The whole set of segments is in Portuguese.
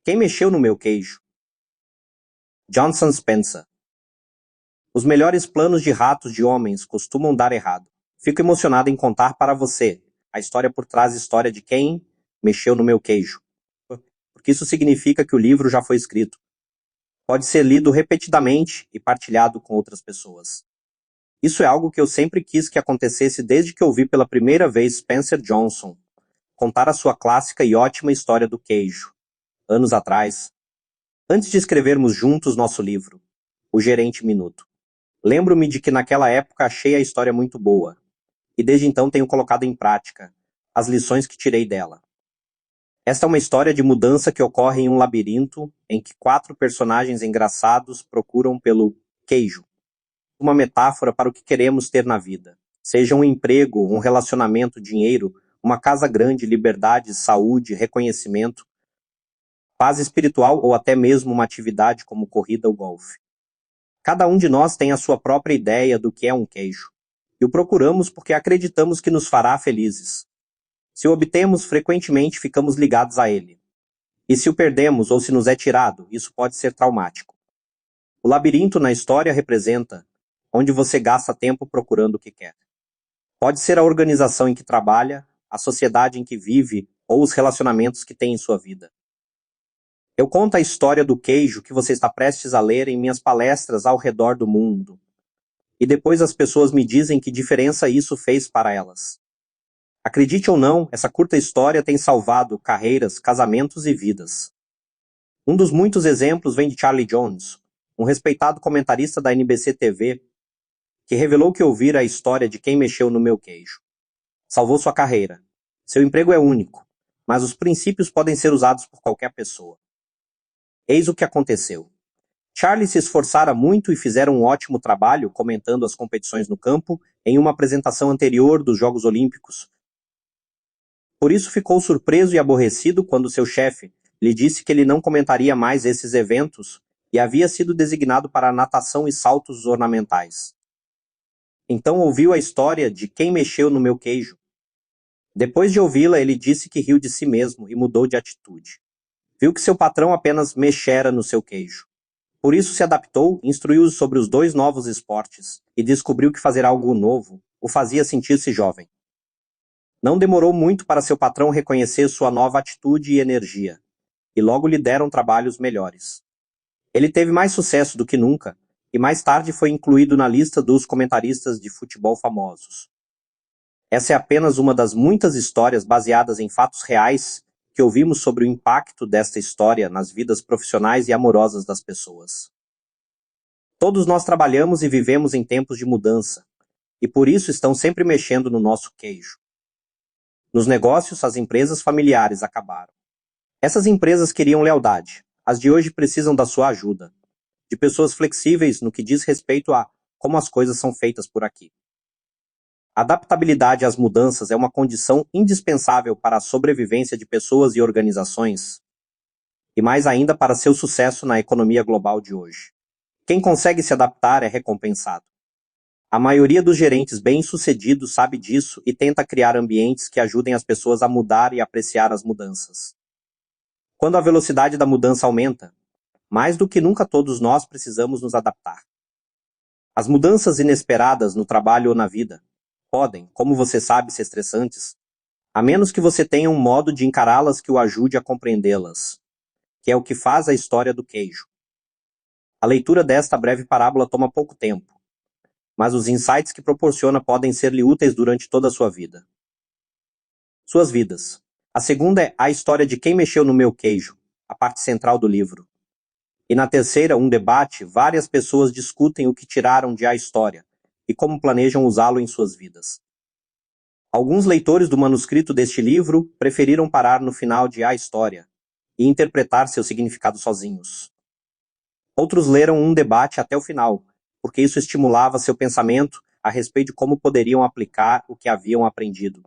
Quem mexeu no meu queijo? Johnson Spencer. Os melhores planos de ratos de homens costumam dar errado. Fico emocionado em contar para você a história por trás da história de quem mexeu no meu queijo. Porque isso significa que o livro já foi escrito. Pode ser lido repetidamente e partilhado com outras pessoas. Isso é algo que eu sempre quis que acontecesse desde que ouvi pela primeira vez Spencer Johnson contar a sua clássica e ótima história do queijo, anos atrás, antes de escrevermos juntos nosso livro, O Gerente Minuto. Lembro-me de que naquela época achei a história muito boa, e desde então tenho colocado em prática as lições que tirei dela. Esta é uma história de mudança que ocorre em um labirinto em que 4 personagens engraçados procuram pelo queijo, uma metáfora para o que queremos ter na vida. Seja um emprego, um relacionamento, dinheiro, uma casa grande, liberdade, saúde, reconhecimento, paz espiritual ou até mesmo uma atividade como corrida ou golfe. Cada um de nós tem a sua própria ideia do que é um queijo, e o procuramos porque acreditamos que nos fará felizes. Se o obtemos, frequentemente ficamos ligados a ele. E se o perdemos ou se nos é tirado, isso pode ser traumático. O labirinto na história representa onde você gasta tempo procurando o que quer. Pode ser a organização em que trabalha, a sociedade em que vive ou os relacionamentos que tem em sua vida. Eu conto a história do queijo que você está prestes a ler em minhas palestras ao redor do mundo. E depois as pessoas me dizem que diferença isso fez para elas. Acredite ou não, essa curta história tem salvado carreiras, casamentos e vidas. Um dos muitos exemplos vem de Charlie Jones, um respeitado comentarista da NBC TV, que revelou que ouvira a história de quem mexeu no meu queijo. Salvou sua carreira. Seu emprego é único, mas os princípios podem ser usados por qualquer pessoa. Eis o que aconteceu. Charlie se esforçara muito e fizera um ótimo trabalho comentando as competições no campo em uma apresentação anterior dos Jogos Olímpicos. Por isso ficou surpreso e aborrecido quando seu chefe lhe disse que ele não comentaria mais esses eventos e havia sido designado para natação e saltos ornamentais. Então ouviu a história de quem mexeu no meu queijo. Depois de ouvi-la, ele disse que riu de si mesmo e mudou de atitude. Viu que seu patrão apenas mexera no seu queijo. Por isso se adaptou, instruiu-os sobre os 2 novos esportes e descobriu que fazer algo novo o fazia sentir-se jovem. Não demorou muito para seu patrão reconhecer sua nova atitude e energia, e logo lhe deram trabalhos melhores. Ele teve mais sucesso do que nunca, e mais tarde foi incluído na lista dos comentaristas de futebol famosos. Essa é apenas uma das muitas histórias baseadas em fatos reais que ouvimos sobre o impacto desta história nas vidas profissionais e amorosas das pessoas. Todos nós trabalhamos e vivemos em tempos de mudança, e por isso estão sempre mexendo no nosso queijo. Nos negócios, as empresas familiares acabaram. Essas empresas queriam lealdade. As de hoje precisam da sua ajuda, de pessoas flexíveis no que diz respeito a como as coisas são feitas por aqui. Adaptabilidade às mudanças é uma condição indispensável para a sobrevivência de pessoas e organizações, e mais ainda para seu sucesso na economia global de hoje. Quem consegue se adaptar é recompensado. A maioria dos gerentes bem-sucedidos sabe disso e tenta criar ambientes que ajudem as pessoas a mudar e apreciar as mudanças. Quando a velocidade da mudança aumenta, mais do que nunca todos nós precisamos nos adaptar. As mudanças inesperadas no trabalho ou na vida podem, como você sabe, ser estressantes, a menos que você tenha um modo de encará-las que o ajude a compreendê-las, que é o que faz a história do queijo. A leitura desta breve parábola toma pouco tempo, mas os insights que proporciona podem ser-lhe úteis durante toda a sua vida. Suas vidas. A segunda é a história de quem mexeu no meu queijo, a parte central do livro. E na terceira, um debate, várias pessoas discutem o que tiraram de a história e como planejam usá-lo em suas vidas. Alguns leitores do manuscrito deste livro preferiram parar no final de A História e interpretar seu significado sozinhos. Outros leram um debate até o final, porque isso estimulava seu pensamento a respeito de como poderiam aplicar o que haviam aprendido.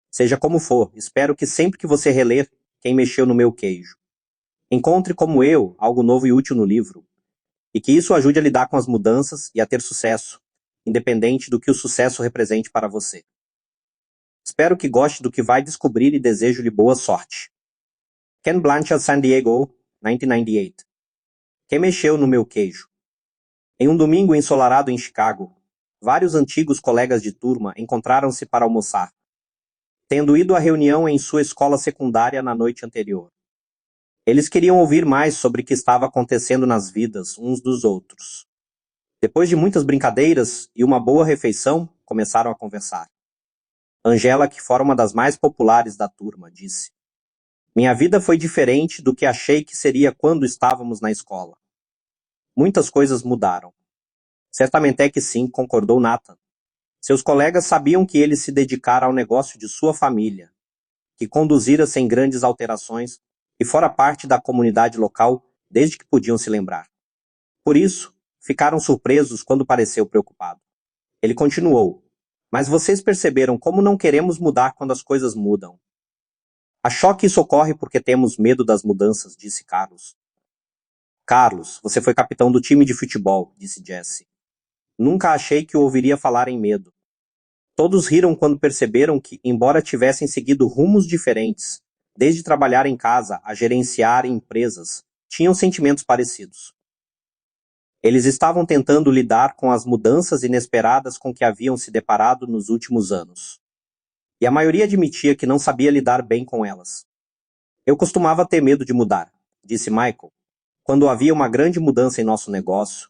Seja como for, espero que sempre que você reler Quem Mexeu no Meu Queijo, encontre como eu algo novo e útil no livro, e que isso ajude a lidar com as mudanças e a ter sucesso, independente do que o sucesso represente para você. Espero que goste do que vai descobrir e desejo-lhe boa sorte. Ken Blanchard, San Diego, 1998. Quem mexeu no meu queijo? Em um domingo ensolarado em Chicago, vários antigos colegas de turma encontraram-se para almoçar, tendo ido à reunião em sua escola secundária na noite anterior. Eles queriam ouvir mais sobre o que estava acontecendo nas vidas uns dos outros. Depois de muitas brincadeiras e uma boa refeição, começaram a conversar. Angela, que fora uma das mais populares da turma, disse: "Minha vida foi diferente do que achei que seria quando estávamos na escola. Muitas coisas mudaram." "Certamente é que sim", concordou Nathan. Seus colegas sabiam que ele se dedicara ao negócio de sua família, que conduzira sem grandes alterações e fora parte da comunidade local desde que podiam se lembrar. Por isso, ficaram surpresos quando pareceu preocupado. Ele continuou: "Mas vocês perceberam como não queremos mudar quando as coisas mudam." "Acho que isso ocorre porque temos medo das mudanças", disse Carlos. "Carlos, você foi capitão do time de futebol", disse Jesse. "Nunca achei que o ouviria falar em medo." Todos riram quando perceberam que, embora tivessem seguido rumos diferentes, desde trabalhar em casa a gerenciar empresas, tinham sentimentos parecidos. Eles estavam tentando lidar com as mudanças inesperadas com que haviam se deparado nos últimos anos. E a maioria admitia que não sabia lidar bem com elas. "Eu costumava ter medo de mudar", disse Michael. "Quando havia uma grande mudança em nosso negócio,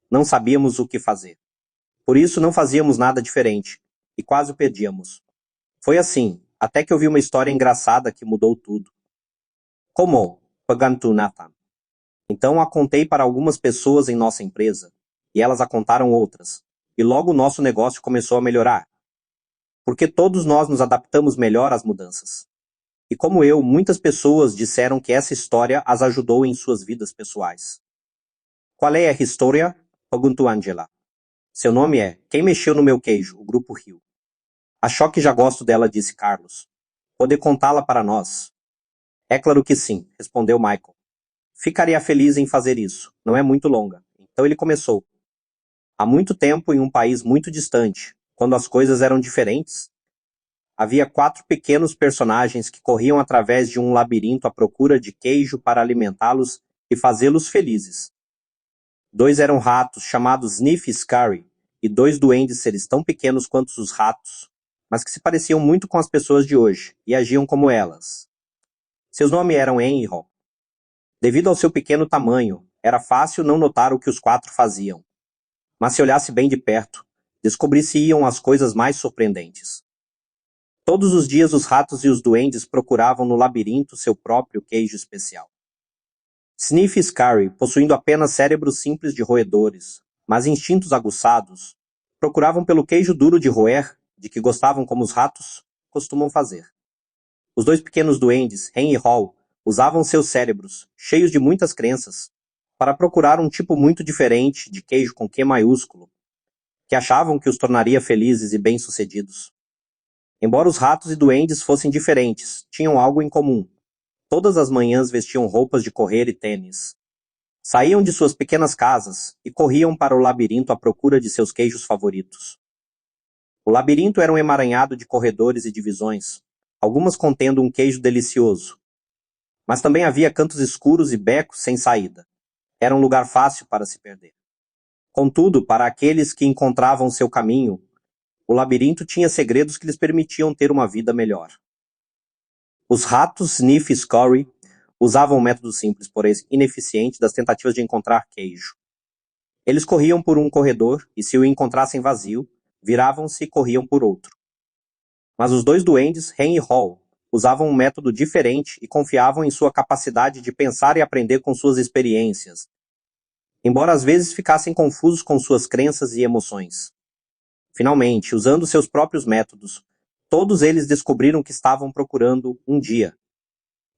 não sabíamos o que fazer. Por isso não fazíamos nada diferente, e quase o perdíamos. Foi assim, até que eu vi uma história engraçada que mudou tudo." "Como?", perguntou Nathan. "Então a contei para algumas pessoas em nossa empresa, e elas a contaram outras, e logo o nosso negócio começou a melhorar. Porque todos nós nos adaptamos melhor às mudanças. E como eu, muitas pessoas disseram que essa história as ajudou em suas vidas pessoais." "Qual é a história?", perguntou Angela. "Seu nome é Quem Mexeu no Meu Queijo", o grupo riu. "Acho que já gosto dela", disse Carlos. "Pode contá-la para nós?" "É claro que sim", respondeu Michael. "Ficaria feliz em fazer isso, não é muito longa." Então ele começou. "Há muito tempo, em um país muito distante, quando as coisas eram diferentes, havia 4 pequenos personagens que corriam através de um labirinto à procura de queijo para alimentá-los e fazê-los felizes. 2 eram ratos chamados Sniff e Scurry, e 2 duendes seres tão pequenos quanto os ratos, mas que se pareciam muito com as pessoas de hoje, e agiam como elas. Seus nomes eram Hen e Haw. Devido ao seu pequeno tamanho, era fácil não notar o que os 4 faziam. Mas se olhasse bem de perto, descobririam as coisas mais surpreendentes. Todos os dias os ratos e os duendes procuravam no labirinto seu próprio queijo especial. Sniff e Scurry, possuindo apenas cérebros simples de roedores, mas instintos aguçados, procuravam pelo queijo duro de roer, de que gostavam como os ratos costumam fazer. Os 2 pequenos duendes, Hen e Haw, usavam seus cérebros, cheios de muitas crenças, para procurar um tipo muito diferente de queijo com Q maiúsculo, que achavam que os tornaria felizes e bem-sucedidos. Embora os ratos e duendes fossem diferentes, tinham algo em comum. Todas as manhãs vestiam roupas de correr e tênis. Saíam de suas pequenas casas e corriam para o labirinto à procura de seus queijos favoritos. O labirinto era um emaranhado de corredores e divisões, algumas contendo um queijo delicioso. Mas também havia cantos escuros e becos sem saída. Era um lugar fácil para se perder. Contudo, para aqueles que encontravam seu caminho, o labirinto tinha segredos que lhes permitiam ter uma vida melhor. Os ratos Sniff e Scurry usavam um método simples, porém ineficiente, das tentativas de encontrar queijo. Eles corriam por um corredor e, se o encontrassem vazio, viravam-se e corriam por outro. Mas os 2 duendes, Hen e Haw, usavam um método diferente e confiavam em sua capacidade de pensar e aprender com suas experiências, embora às vezes ficassem confusos com suas crenças e emoções. Finalmente, usando seus próprios métodos, todos eles descobriram que estavam procurando um dia.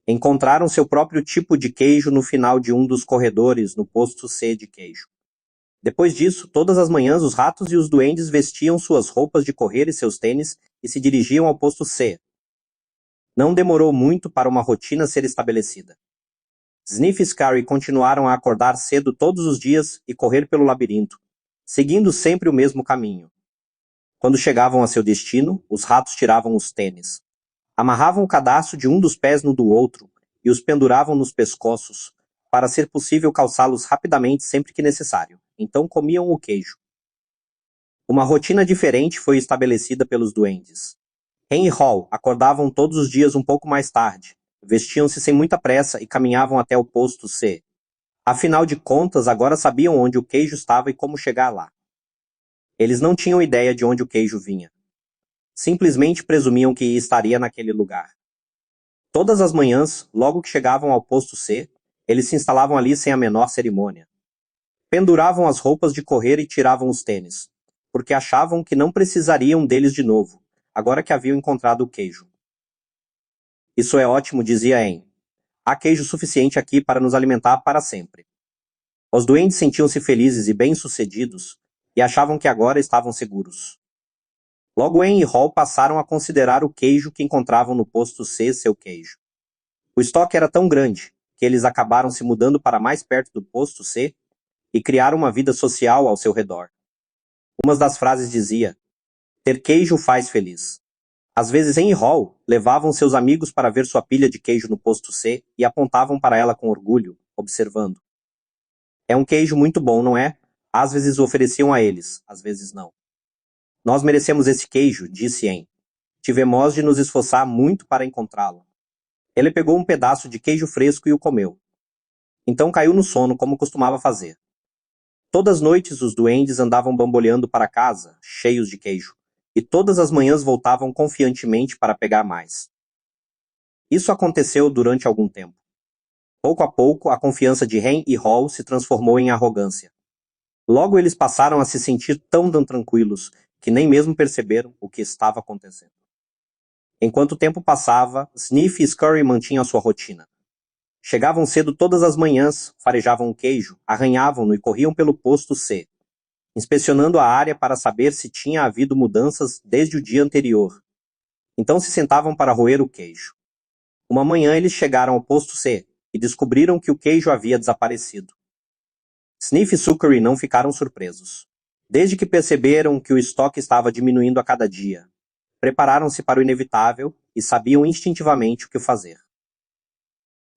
Encontraram seu próprio tipo de queijo no final de um dos corredores no posto C de queijo. Depois disso, todas as manhãs os ratos e os duendes vestiam suas roupas de correr e seus tênis e se dirigiam ao posto C. Não demorou muito para uma rotina ser estabelecida. Sniff e Scurry continuaram a acordar cedo todos os dias e correr pelo labirinto, seguindo sempre o mesmo caminho. Quando chegavam a seu destino, os ratos tiravam os tênis, amarravam o cadarço de um dos pés no do outro e os penduravam nos pescoços, para ser possível calçá-los rapidamente sempre que necessário. Então comiam o queijo. Uma rotina diferente foi estabelecida pelos duendes. Hen e Hall acordavam todos os dias um pouco mais tarde, vestiam-se sem muita pressa e caminhavam até o posto C. Afinal de contas, agora sabiam onde o queijo estava e como chegar lá. Eles não tinham ideia de onde o queijo vinha. Simplesmente presumiam que estaria naquele lugar. Todas as manhãs, logo que chegavam ao posto C, eles se instalavam ali sem a menor cerimônia. Penduravam as roupas de correr e tiravam os tênis, porque achavam que não precisariam deles de novo, agora que haviam encontrado o queijo. Isso é ótimo, dizia Anne. Há queijo suficiente aqui para nos alimentar para sempre. Os duendes sentiam-se felizes e bem-sucedidos e achavam que agora estavam seguros. Logo Anne e Hall passaram a considerar o queijo que encontravam no posto C seu queijo. O estoque era tão grande que eles acabaram se mudando para mais perto do posto C e criaram uma vida social ao seu redor. Uma das frases dizia: ter queijo faz feliz. Às vezes Anne e Hall levavam seus amigos para ver sua pilha de queijo no posto C e apontavam para ela com orgulho, observando. É um queijo muito bom, não é? Às vezes ofereciam a eles, às vezes não. Nós merecemos esse queijo, disse Anne. Tivemos de nos esforçar muito para encontrá-lo. Ele pegou um pedaço de queijo fresco e o comeu. Então caiu no sono, como costumava fazer. Todas as noites os duendes andavam bamboleando para casa, cheios de queijo, e todas as manhãs voltavam confiantemente para pegar mais. Isso aconteceu durante algum tempo. Pouco a pouco, a confiança de Hen e Hall se transformou em arrogância. Logo eles passaram a se sentir tão tranquilos que nem mesmo perceberam o que estava acontecendo. Enquanto o tempo passava, Sniff e Scurry mantinham a sua rotina. Chegavam cedo todas as manhãs, farejavam o queijo, arranhavam-no e corriam pelo posto C, inspecionando a área para saber se tinha havido mudanças desde o dia anterior. Então se sentavam para roer o queijo. Uma manhã eles chegaram ao posto C e descobriram que o queijo havia desaparecido. Sniff e Scurry não ficaram surpresos. Desde que perceberam que o estoque estava diminuindo a cada dia, prepararam-se para o inevitável e sabiam instintivamente o que fazer.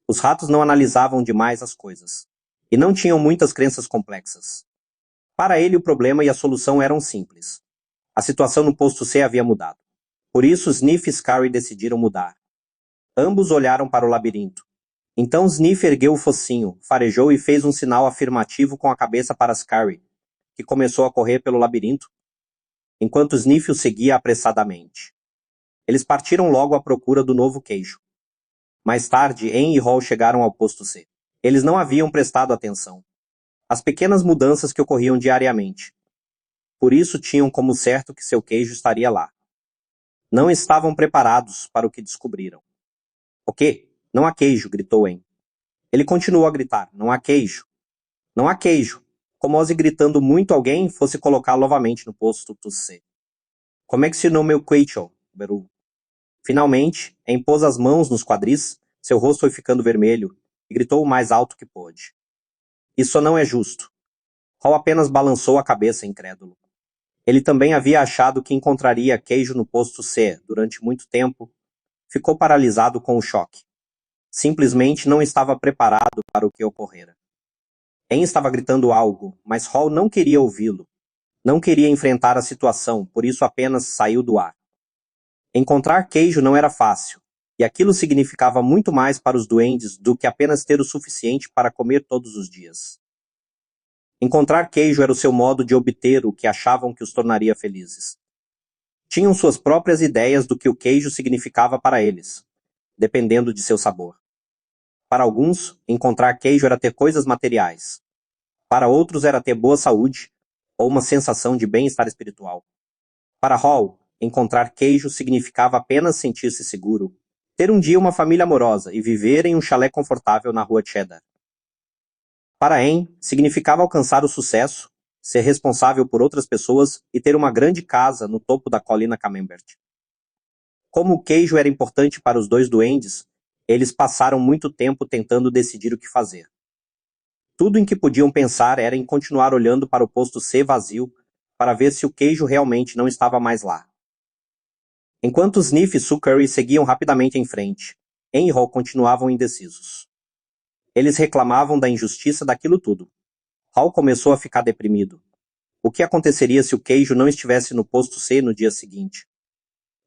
Os ratos não analisavam demais as coisas, e não tinham muitas crenças complexas. Para ele, o problema e a solução eram simples. A situação no posto C havia mudado. Por isso, Sniff e Scurry decidiram mudar. Ambos olharam para o labirinto. Então Sniff ergueu o focinho, farejou e fez um sinal afirmativo com a cabeça para Scurry, que começou a correr pelo labirinto, enquanto Sniff o seguia apressadamente. Eles partiram logo à procura do novo queijo. Mais tarde, Anne e Hall chegaram ao posto C. Eles não haviam prestado atenção. As pequenas mudanças que ocorriam diariamente. Por isso tinham como certo que seu queijo estaria lá. Não estavam preparados para o que descobriram. O quê? Não há queijo, gritou Anne. Ele continuou a gritar, não há queijo. Não há queijo. Como se gritando muito alguém fosse colocá-lo novamente no posto C. Como é que se nome o queijo? Beru. Finalmente, Anne pôs as mãos nos quadris, seu rosto foi ficando vermelho, e gritou o mais alto que pôde. Isso não é justo. Hall apenas balançou a cabeça incrédulo. Ele também havia achado que encontraria queijo no posto C durante muito tempo. Ficou paralisado com o choque. Simplesmente não estava preparado para o que ocorrera. Anne estava gritando algo, mas Hall não queria ouvi-lo. Não queria enfrentar a situação, por isso apenas saiu do ar. Encontrar queijo não era fácil, e aquilo significava muito mais para os duendes do que apenas ter o suficiente para comer todos os dias. Encontrar queijo era o seu modo de obter o que achavam que os tornaria felizes. Tinham suas próprias ideias do que o queijo significava para eles, dependendo de seu sabor. Para alguns, encontrar queijo era ter coisas materiais. Para outros era ter boa saúde ou uma sensação de bem-estar espiritual. Para Hall, encontrar queijo significava apenas sentir-se seguro, ter um dia uma família amorosa e viver em um chalé confortável na rua Cheddar. Para Anne, significava alcançar o sucesso, ser responsável por outras pessoas e ter uma grande casa no topo da colina Camembert. Como o queijo era importante para os dois duendes, eles passaram muito tempo tentando decidir o que fazer. Tudo em que podiam pensar era em continuar olhando para o posto C vazio para ver se o queijo realmente não estava mais lá. Enquanto Sniff e Scurry seguiam rapidamente em frente, Anne e Hall continuavam indecisos. Eles reclamavam da injustiça daquilo tudo. Hall começou a ficar deprimido. O que aconteceria se o queijo não estivesse no posto C no dia seguinte?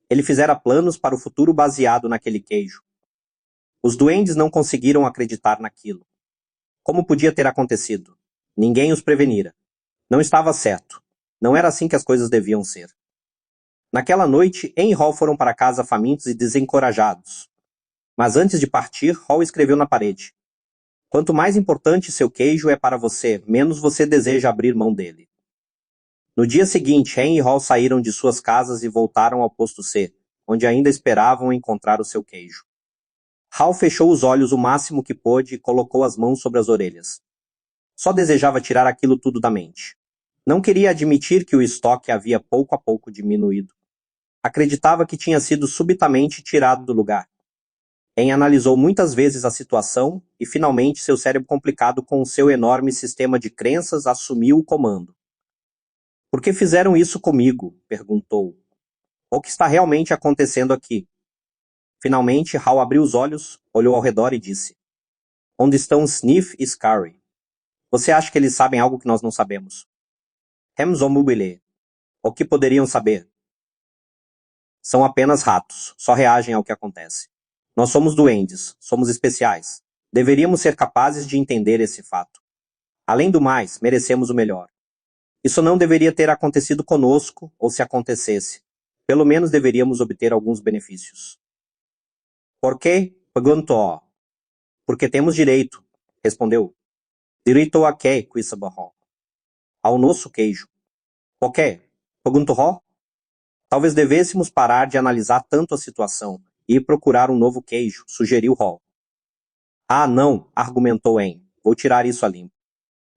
Ele fizera planos para o futuro baseado naquele queijo. Os duendes não conseguiram acreditar naquilo. Como podia ter acontecido? Ninguém os prevenira. Não estava certo. Não era assim que as coisas deviam ser. Naquela noite, Anne e Hall foram para casa famintos e desencorajados. Mas antes de partir, Hall escreveu na parede: quanto mais importante seu queijo é para você, menos você deseja abrir mão dele. No dia seguinte, Anne e Hall saíram de suas casas e voltaram ao posto C, onde ainda esperavam encontrar o seu queijo. Hall fechou os olhos o máximo que pôde e colocou as mãos sobre as orelhas. Só desejava tirar aquilo tudo da mente. Não queria admitir que o estoque havia pouco a pouco diminuído. Acreditava que tinha sido subitamente tirado do lugar. Anne analisou muitas vezes a situação e finalmente seu cérebro complicado com o seu enorme sistema de crenças assumiu o comando. Por que fizeram isso comigo? Perguntou. O que está realmente acontecendo aqui? Finalmente, Hal abriu os olhos, olhou ao redor e disse: onde estão Sniff e Scary? Você acha que eles sabem algo que nós não sabemos? Hamza mobile. O que poderiam saber? São apenas ratos, só reagem ao que acontece. Nós somos duendes, somos especiais. Deveríamos ser capazes de entender esse fato. Além do mais, merecemos o melhor. Isso não deveria ter acontecido conosco, ou se acontecesse, pelo menos deveríamos obter alguns benefícios. Por quê? Perguntou. Porque temos direito, respondeu. Direito a quê? Quisabahó. Ao nosso queijo. Por quê? Perguntou. Talvez devêssemos parar de analisar tanto a situação e ir procurar um novo queijo, sugeriu Hall. Ah, não, argumentou Anne. Vou tirar isso a limpo.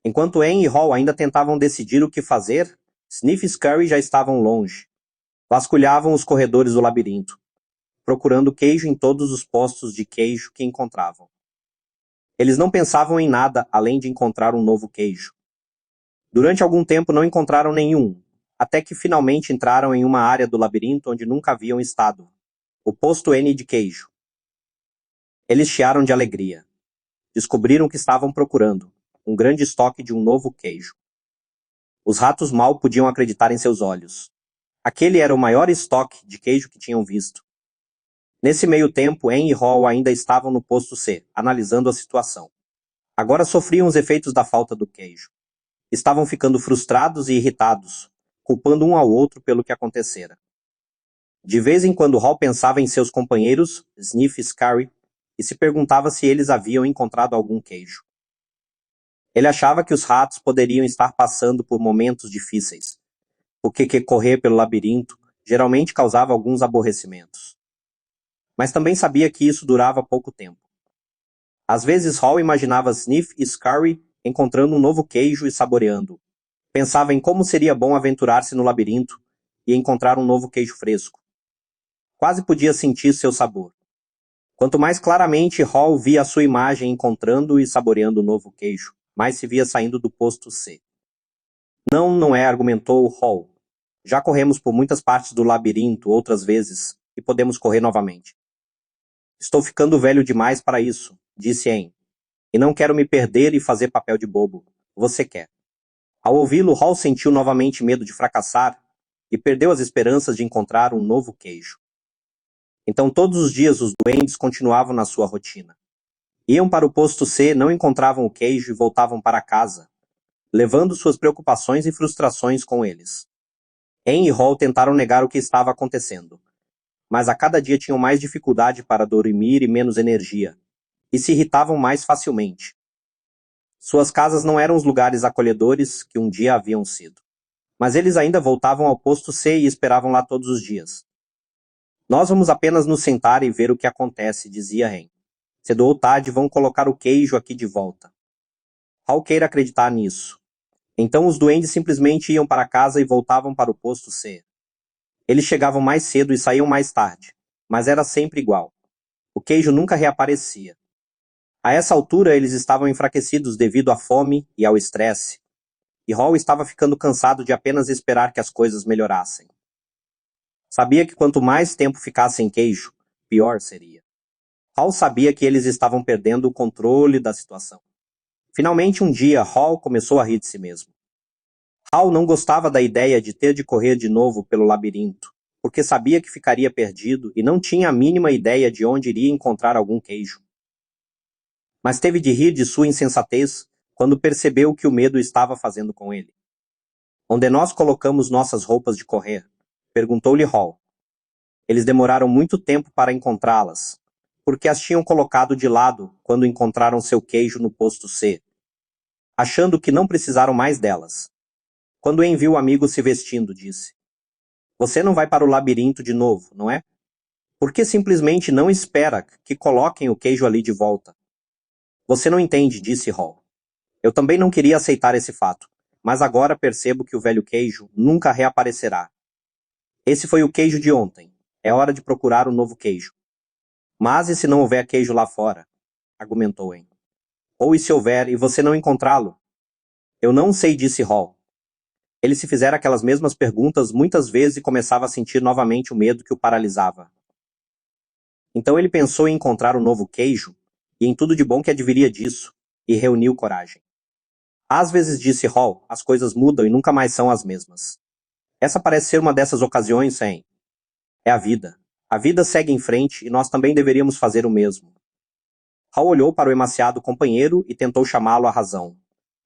Enquanto Anne e Hall ainda tentavam decidir o que fazer, Sniff e Scurry já estavam longe. Vasculhavam os corredores do labirinto, procurando queijo em todos os postos de queijo que encontravam. Eles não pensavam em nada além de encontrar um novo queijo. Durante algum tempo não encontraram nenhum, até que finalmente entraram em uma área do labirinto onde nunca haviam estado, o posto N de queijo. Eles chiaram de alegria. Descobriram o que estavam procurando, um grande estoque de um novo queijo. Os ratos mal podiam acreditar em seus olhos. Aquele era o maior estoque de queijo que tinham visto. Nesse meio tempo, Anne e Hall ainda estavam no posto C, analisando a situação. Agora sofriam os efeitos da falta do queijo. Estavam ficando frustrados e irritados, culpando um ao outro pelo que acontecera. De vez em quando Hall pensava em seus companheiros, Sniff e Scary, e se perguntava se eles haviam encontrado algum queijo. Ele achava que os ratos poderiam estar passando por momentos difíceis, porque que correr pelo labirinto geralmente causava alguns aborrecimentos. Mas também sabia que isso durava pouco tempo. Às vezes Hall imaginava Sniff e Scary encontrando um novo queijo e saboreando. Pensava em como seria bom aventurar-se no labirinto e encontrar um novo queijo fresco. Quase podia sentir seu sabor. Quanto mais claramente Hall via a sua imagem encontrando e saboreando o novo queijo, mais se via saindo do posto C. Não é, argumentou Hall. Já corremos por muitas partes do labirinto outras vezes e podemos correr novamente. Estou ficando velho demais para isso, disse Anne. E não quero me perder e fazer papel de bobo. Você quer. Ao ouvi-lo, Hall sentiu novamente medo de fracassar e perdeu as esperanças de encontrar um novo queijo. Então todos os dias os duendes continuavam na sua rotina. Iam para o posto C, não encontravam o queijo e voltavam para casa, levando suas preocupações e frustrações com eles. Anne e Hall tentaram negar o que estava acontecendo, mas a cada dia tinham mais dificuldade para dormir e menos energia, e se irritavam mais facilmente. Suas casas não eram os lugares acolhedores que um dia haviam sido. Mas eles ainda voltavam ao posto C e esperavam lá todos os dias. Nós vamos apenas nos sentar e ver o que acontece, dizia Ren. Cedo ou tarde vão colocar o queijo aqui de volta. Hal queira acreditar nisso. Então os duendes simplesmente iam para casa e voltavam para o posto C. Eles chegavam mais cedo e saíam mais tarde, mas era sempre igual. O queijo nunca reaparecia. A essa altura eles estavam enfraquecidos devido à fome e ao estresse, e Hall estava ficando cansado de apenas esperar que as coisas melhorassem. Sabia que quanto mais tempo ficasse em queijo, pior seria. Hall sabia que eles estavam perdendo o controle da situação. Finalmente, um dia, Hall começou a rir de si mesmo. Hall não gostava da ideia de ter de correr de novo pelo labirinto, porque sabia que ficaria perdido e não tinha a mínima ideia de onde iria encontrar algum queijo. Mas teve de rir de sua insensatez quando percebeu o que o medo estava fazendo com ele. Onde nós colocamos nossas roupas de correr? Perguntou-lhe Hall. Eles demoraram muito tempo para encontrá-las, porque as tinham colocado de lado quando encontraram seu queijo no posto C, achando que não precisaram mais delas. Quando em viu o amigo se vestindo, disse: Você não vai para o labirinto de novo, não é? Por que simplesmente não espera que coloquem o queijo ali de volta? Você não entende, disse Hall. Eu também não queria aceitar esse fato, mas agora percebo que o velho queijo nunca reaparecerá. Esse foi o queijo de ontem. É hora de procurar um novo queijo. Mas e se não houver queijo lá fora? Argumentou Anne. Ou e se houver e você não encontrá-lo? Eu não sei, disse Hall. Ele se fizera aquelas mesmas perguntas muitas vezes e começava a sentir novamente o medo que o paralisava. Então ele pensou em encontrar um novo queijo, e em tudo de bom que adviria disso, e reuniu coragem. Às vezes, disse Hall, as coisas mudam e nunca mais são as mesmas. Essa parece ser uma dessas ocasiões, Sam. É a vida. A vida segue em frente e nós também deveríamos fazer o mesmo. Hall olhou para o emaciado companheiro e tentou chamá-lo à razão.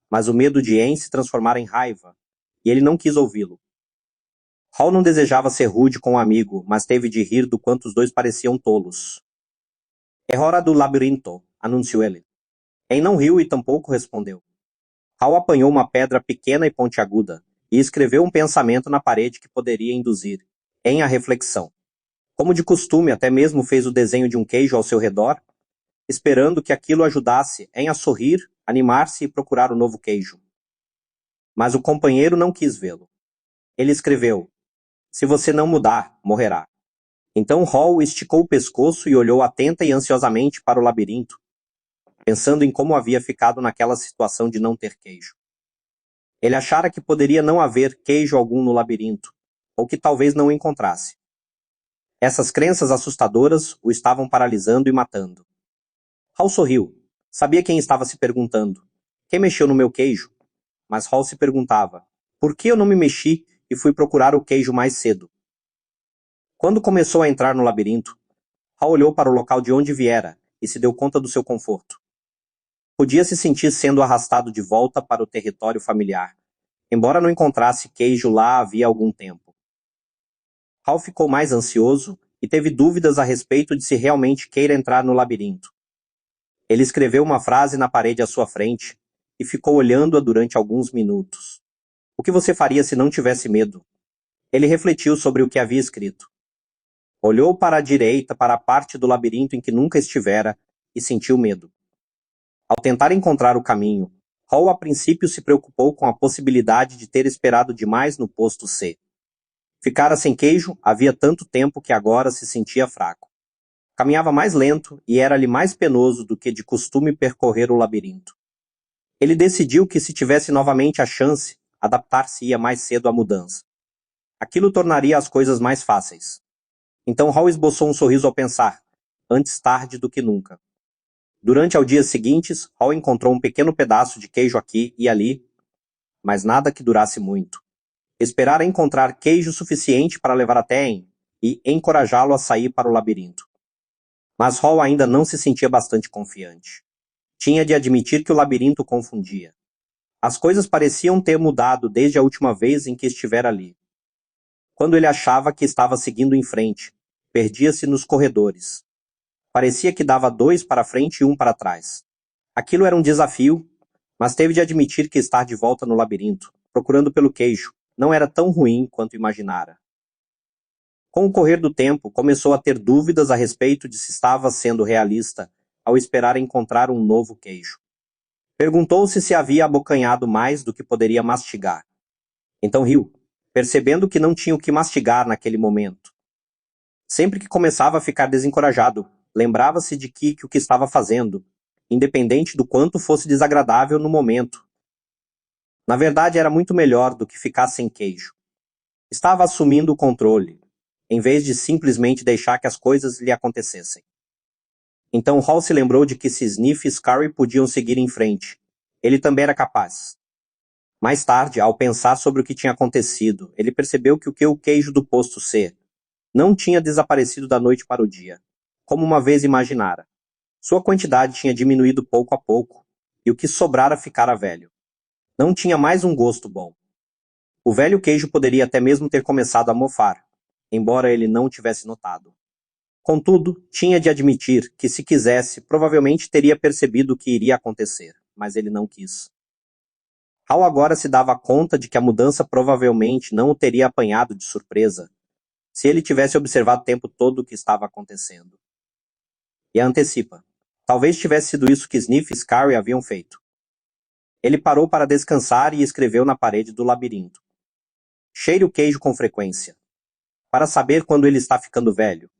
Mas o medo de Anne se transformara em raiva, e ele não quis ouvi-lo. Hall não desejava ser rude com o amigo, mas teve de rir do quanto os dois pareciam tolos. É hora do labirinto, anunciou ele. Anne não riu e tampouco respondeu. Hall apanhou uma pedra pequena e pontiaguda, e escreveu um pensamento na parede que poderia induzir Anne à reflexão. Como de costume, até mesmo fez o desenho de um queijo ao seu redor, esperando que aquilo ajudasse Anne a sorrir, animar-se e procurar o novo queijo. Mas o companheiro não quis vê-lo. Ele escreveu: Se você não mudar, morrerá. Então Hall esticou o pescoço e olhou atenta e ansiosamente para o labirinto, pensando em como havia ficado naquela situação de não ter queijo. Ele achara que poderia não haver queijo algum no labirinto, ou que talvez não o encontrasse. Essas crenças assustadoras o estavam paralisando e matando. Hall sorriu. Sabia quem estava se perguntando. Quem mexeu no meu queijo? Mas Hall se perguntava, por que eu não me mexi e fui procurar o queijo mais cedo? Quando começou a entrar no labirinto, Hall olhou para o local de onde viera e se deu conta do seu conforto. Podia se sentir sendo arrastado de volta para o território familiar, embora não encontrasse queijo lá havia algum tempo. Hall ficou mais ansioso e teve dúvidas a respeito de se realmente queira entrar no labirinto. Ele escreveu uma frase na parede à sua frente e ficou olhando-a durante alguns minutos. O que você faria se não tivesse medo? Ele refletiu sobre o que havia escrito. Olhou para a direita, para a parte do labirinto em que nunca estivera, e sentiu medo. Ao tentar encontrar o caminho, Hall a princípio se preocupou com a possibilidade de ter esperado demais no posto C. Ficara sem queijo havia tanto tempo que agora se sentia fraco. Caminhava mais lento e era-lhe mais penoso do que de costume percorrer o labirinto. Ele decidiu que se tivesse novamente a chance, adaptar-se-ia mais cedo à mudança. Aquilo tornaria as coisas mais fáceis. Então Hall esboçou um sorriso ao pensar, antes tarde do que nunca. Durante os dias seguintes, Hall encontrou um pequeno pedaço de queijo aqui e ali, mas nada que durasse muito. Esperara encontrar queijo suficiente para levar até Anne e encorajá-lo a sair para o labirinto. Mas Hall ainda não se sentia bastante confiante. Tinha de admitir que o labirinto o confundia. As coisas pareciam ter mudado desde a última vez em que estivera ali. Quando ele achava que estava seguindo em frente, perdia-se nos corredores. Parecia que dava 2 para frente e 1 para trás. Aquilo era um desafio, mas teve de admitir que estar de volta no labirinto, procurando pelo queijo, não era tão ruim quanto imaginara. Com o correr do tempo, começou a ter dúvidas a respeito de se estava sendo realista ao esperar encontrar um novo queijo. Perguntou-se se havia abocanhado mais do que poderia mastigar. Então riu, percebendo que não tinha o que mastigar naquele momento. Sempre que começava a ficar desencorajado, lembrava-se de que o que estava fazendo, independente do quanto fosse desagradável no momento. Na verdade, era muito melhor do que ficar sem queijo. Estava assumindo o controle, em vez de simplesmente deixar que as coisas lhe acontecessem. Então Hall se lembrou de que se Sniff e Scurry podiam seguir em frente, ele também era capaz. Mais tarde, ao pensar sobre o que tinha acontecido, ele percebeu que o queijo do posto C não tinha desaparecido da noite para o dia, como uma vez imaginara. Sua quantidade tinha diminuído pouco a pouco, e o que sobrara ficara velho. Não tinha mais um gosto bom. O velho queijo poderia até mesmo ter começado a mofar, embora ele não o tivesse notado. Contudo, tinha de admitir que, se quisesse, provavelmente teria percebido o que iria acontecer, mas ele não quis. Hal agora se dava conta de que a mudança provavelmente não o teria apanhado de surpresa, se ele tivesse observado o tempo todo o que estava acontecendo. E a antecipa. Talvez tivesse sido isso que Sniff e Scurry haviam feito. Ele parou para descansar e escreveu na parede do labirinto. Cheire o queijo com frequência, para saber quando ele está ficando velho.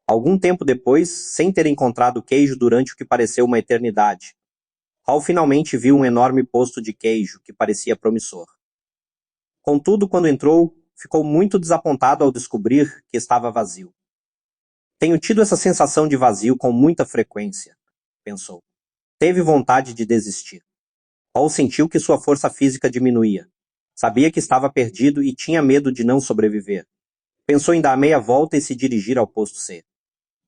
Algum tempo depois, sem ter encontrado o queijo durante o que pareceu uma eternidade, Hal finalmente viu um enorme posto de queijo que parecia promissor. Contudo, quando entrou, ficou muito desapontado ao descobrir que estava vazio. Tenho tido essa sensação de vazio com muita frequência, pensou. Teve vontade de desistir. Hal sentiu que sua força física diminuía. Sabia que estava perdido e tinha medo de não sobreviver. Pensou em dar meia volta e se dirigir ao posto C.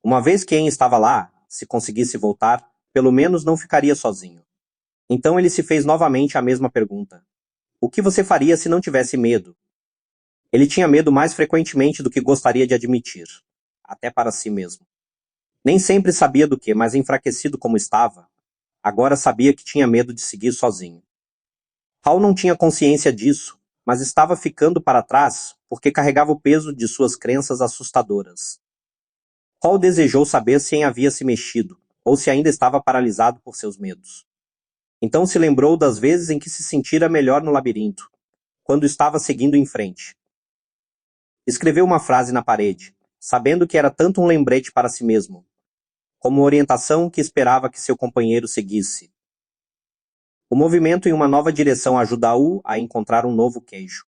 Uma vez que Aang estava lá, se conseguisse voltar, pelo menos não ficaria sozinho. Então ele se fez novamente a mesma pergunta. O que você faria se não tivesse medo? Ele tinha medo mais frequentemente do que gostaria de admitir, até para si mesmo. Nem sempre sabia do que, mas enfraquecido como estava, agora sabia que tinha medo de seguir sozinho. Hal não tinha consciência disso, mas estava ficando para trás porque carregava o peso de suas crenças assustadoras. Hal desejou saber se Aang havia se mexido, ou se ainda estava paralisado por seus medos. Então se lembrou das vezes em que se sentira melhor no labirinto, quando estava seguindo em frente. Escreveu uma frase na parede, sabendo que era tanto um lembrete para si mesmo, como orientação que esperava que seu companheiro seguisse. O movimento em uma nova direção ajuda-o a encontrar um novo queijo.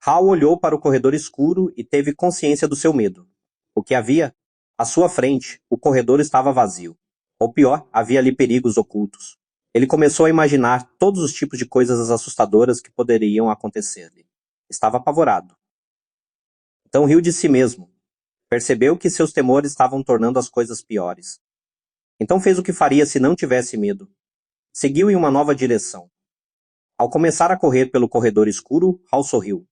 Hal olhou para o corredor escuro e teve consciência do seu medo. O que havia? À sua frente, o corredor estava vazio. Ou pior, havia ali perigos ocultos. Ele começou a imaginar todos os tipos de coisas assustadoras que poderiam acontecer-lhe. Estava apavorado. Então riu de si mesmo. Percebeu que seus temores estavam tornando as coisas piores. Então fez o que faria se não tivesse medo. Seguiu em uma nova direção. Ao começar a correr pelo corredor escuro, Hal sorriu.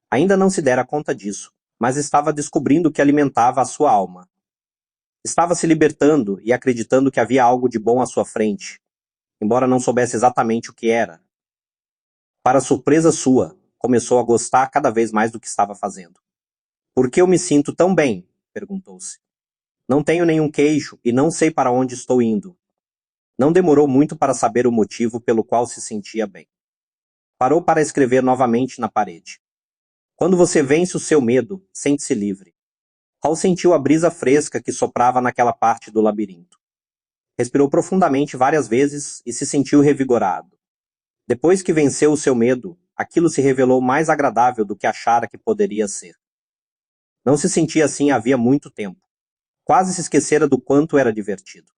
Ainda não se dera conta disso, mas estava descobrindo o que alimentava a sua alma. Estava se libertando e acreditando que havia algo de bom à sua frente, embora não soubesse exatamente o que era. Para surpresa sua, começou a gostar cada vez mais do que estava fazendo. Por que eu me sinto tão bem? Perguntou-se. Não tenho nenhum queijo e não sei para onde estou indo. Não demorou muito para saber o motivo pelo qual se sentia bem. Parou para escrever novamente na parede. Quando você vence o seu medo, sente-se livre. Hal sentiu a brisa fresca que soprava naquela parte do labirinto. Respirou profundamente várias vezes e se sentiu revigorado. Depois que venceu o seu medo, aquilo se revelou mais agradável do que achara que poderia ser. Não se sentia assim havia muito tempo. Quase se esquecera do quanto era divertido.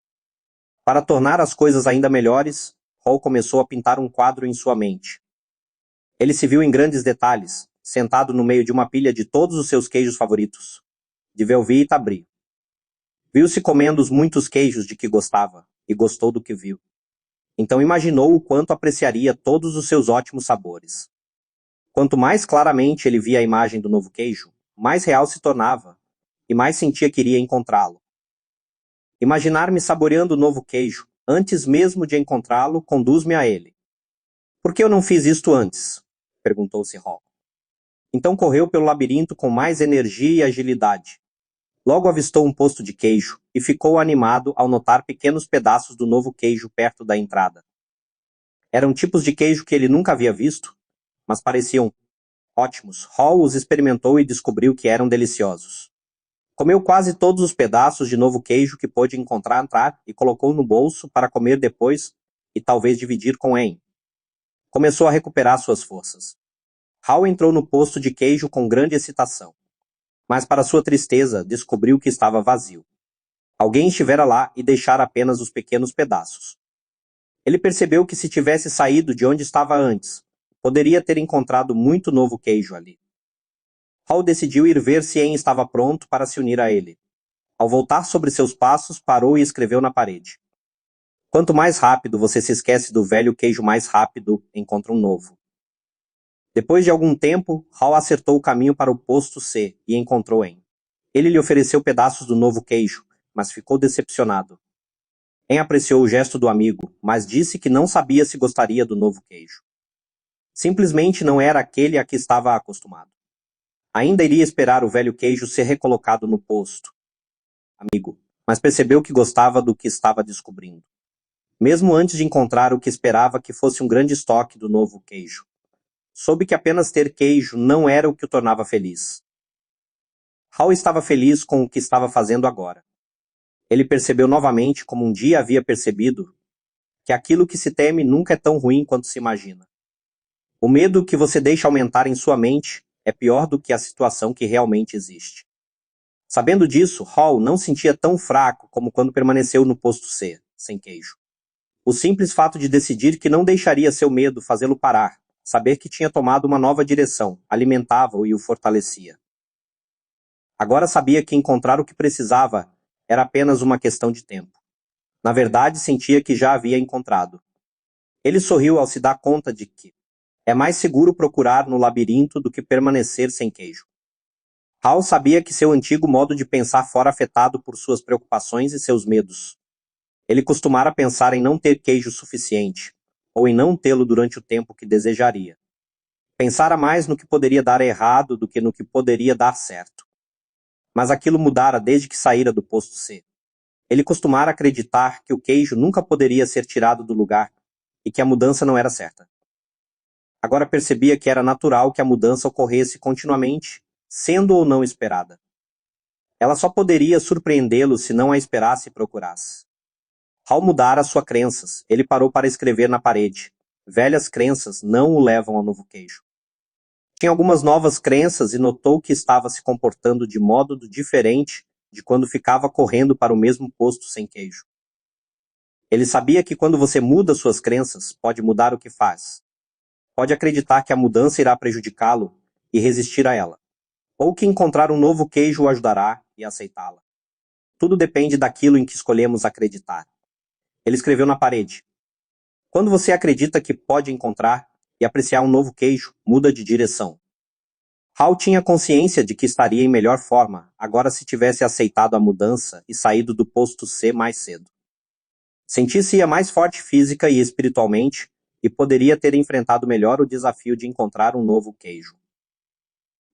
Para tornar as coisas ainda melhores, Hal começou a pintar um quadro em sua mente. Ele se viu em grandes detalhes, sentado no meio de uma pilha de todos os seus queijos favoritos, de Velveeta Brie. Viu-se comendo os muitos queijos de que gostava, e gostou do que viu. Então imaginou o quanto apreciaria todos os seus ótimos sabores. Quanto mais claramente ele via a imagem do novo queijo, mais real se tornava, e mais sentia que iria encontrá-lo. Imaginar-me saboreando o novo queijo, antes mesmo de encontrá-lo, conduz-me a ele. Por que eu não fiz isto antes? Perguntou-se Hal. Então correu pelo labirinto com mais energia e agilidade. Logo avistou um posto de queijo e ficou animado ao notar pequenos pedaços do novo queijo perto da entrada. Eram tipos de queijo que ele nunca havia visto, mas pareciam ótimos. Hal os experimentou e descobriu que eram deliciosos. Comeu quase todos os pedaços de novo queijo que pôde encontrar e colocou no bolso para comer depois e talvez dividir com Aang. Começou a recuperar suas forças. Hal entrou no posto de queijo com grande excitação. Mas para sua tristeza, descobriu que estava vazio. Alguém estivera lá e deixara apenas os pequenos pedaços. Ele percebeu que se tivesse saído de onde estava antes, poderia ter encontrado muito novo queijo ali. Hall decidiu ir ver se Anne estava pronto para se unir a ele. Ao voltar sobre seus passos, parou e escreveu na parede. Quanto mais rápido você se esquece do velho queijo, mais rápido encontra um novo. Depois de algum tempo, Hall acertou o caminho para o posto C e encontrou Anne. Ele lhe ofereceu pedaços do novo queijo, mas ficou decepcionado. Anne apreciou o gesto do amigo, mas disse que não sabia se gostaria do novo queijo. Simplesmente não era aquele a que estava acostumado. Ainda iria esperar o velho queijo ser recolocado no posto, amigo, mas percebeu que gostava do que estava descobrindo. Mesmo antes de encontrar o que esperava que fosse um grande estoque do novo queijo. Soube que apenas ter queijo não era o que o tornava feliz. Hall estava feliz com o que estava fazendo agora. Ele percebeu novamente, como um dia havia percebido, que aquilo que se teme nunca é tão ruim quanto se imagina. O medo que você deixa aumentar em sua mente é pior do que a situação que realmente existe. Sabendo disso, Hall não sentia tão fraco como quando permaneceu no posto C, sem queijo. O simples fato de decidir que não deixaria seu medo fazê-lo parar, saber que tinha tomado uma nova direção, alimentava-o e o fortalecia. Agora sabia que encontrar o que precisava era apenas uma questão de tempo. Na verdade, sentia que já havia encontrado. Ele sorriu ao se dar conta de que é mais seguro procurar no labirinto do que permanecer sem queijo. Hall sabia que seu antigo modo de pensar fora afetado por suas preocupações e seus medos. Ele costumara pensar em não ter queijo suficiente, ou em não tê-lo durante o tempo que desejaria. Pensara mais no que poderia dar errado do que no que poderia dar certo. Mas aquilo mudara desde que saíra do posto C. Ele costumara acreditar que o queijo nunca poderia ser tirado do lugar e que a mudança não era certa. Agora percebia que era natural que a mudança ocorresse continuamente, sendo ou não esperada. Ela só poderia surpreendê-lo se não a esperasse e procurasse. Ao mudar as suas crenças, ele parou para escrever na parede. Velhas crenças não o levam ao novo queijo. Tinha algumas novas crenças e notou que estava se comportando de modo diferente de quando ficava correndo para o mesmo posto sem queijo. Ele sabia que quando você muda suas crenças, pode mudar o que faz. Pode acreditar que a mudança irá prejudicá-lo e resistir a ela. Ou que encontrar um novo queijo o ajudará e aceitá-la. Tudo depende daquilo em que escolhemos acreditar. Ele escreveu na parede. Quando você acredita que pode encontrar e apreciar um novo queijo, muda de direção. Hall tinha consciência de que estaria em melhor forma, agora se tivesse aceitado a mudança e saído do posto C mais cedo. Sentia-se mais forte física e espiritualmente e poderia ter enfrentado melhor o desafio de encontrar um novo queijo.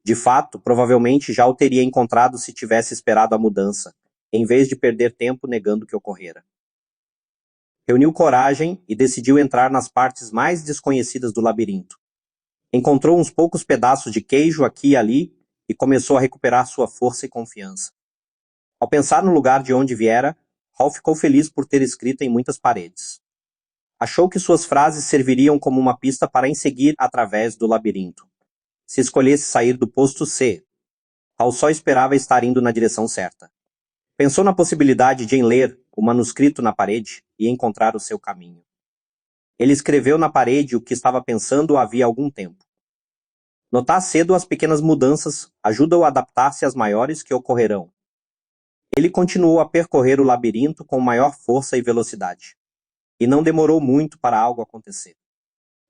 De fato, provavelmente já o teria encontrado se tivesse esperado a mudança, em vez de perder tempo negando que ocorrera. Reuniu coragem e decidiu entrar nas partes mais desconhecidas do labirinto. Encontrou uns poucos pedaços de queijo aqui e ali e começou a recuperar sua força e confiança. Ao pensar no lugar de onde viera, Hall ficou feliz por ter escrito em muitas paredes. Achou que suas frases serviriam como uma pista para seguir através do labirinto. Se escolhesse sair do posto C, Hall só esperava estar indo na direção certa. Pensou na possibilidade de ler o manuscrito na parede e encontrar o seu caminho. Ele escreveu na parede o que estava pensando havia algum tempo. Notar cedo as pequenas mudanças ajuda-o a adaptar-se às maiores que ocorrerão. Ele continuou a percorrer o labirinto com maior força e velocidade. E não demorou muito para algo acontecer.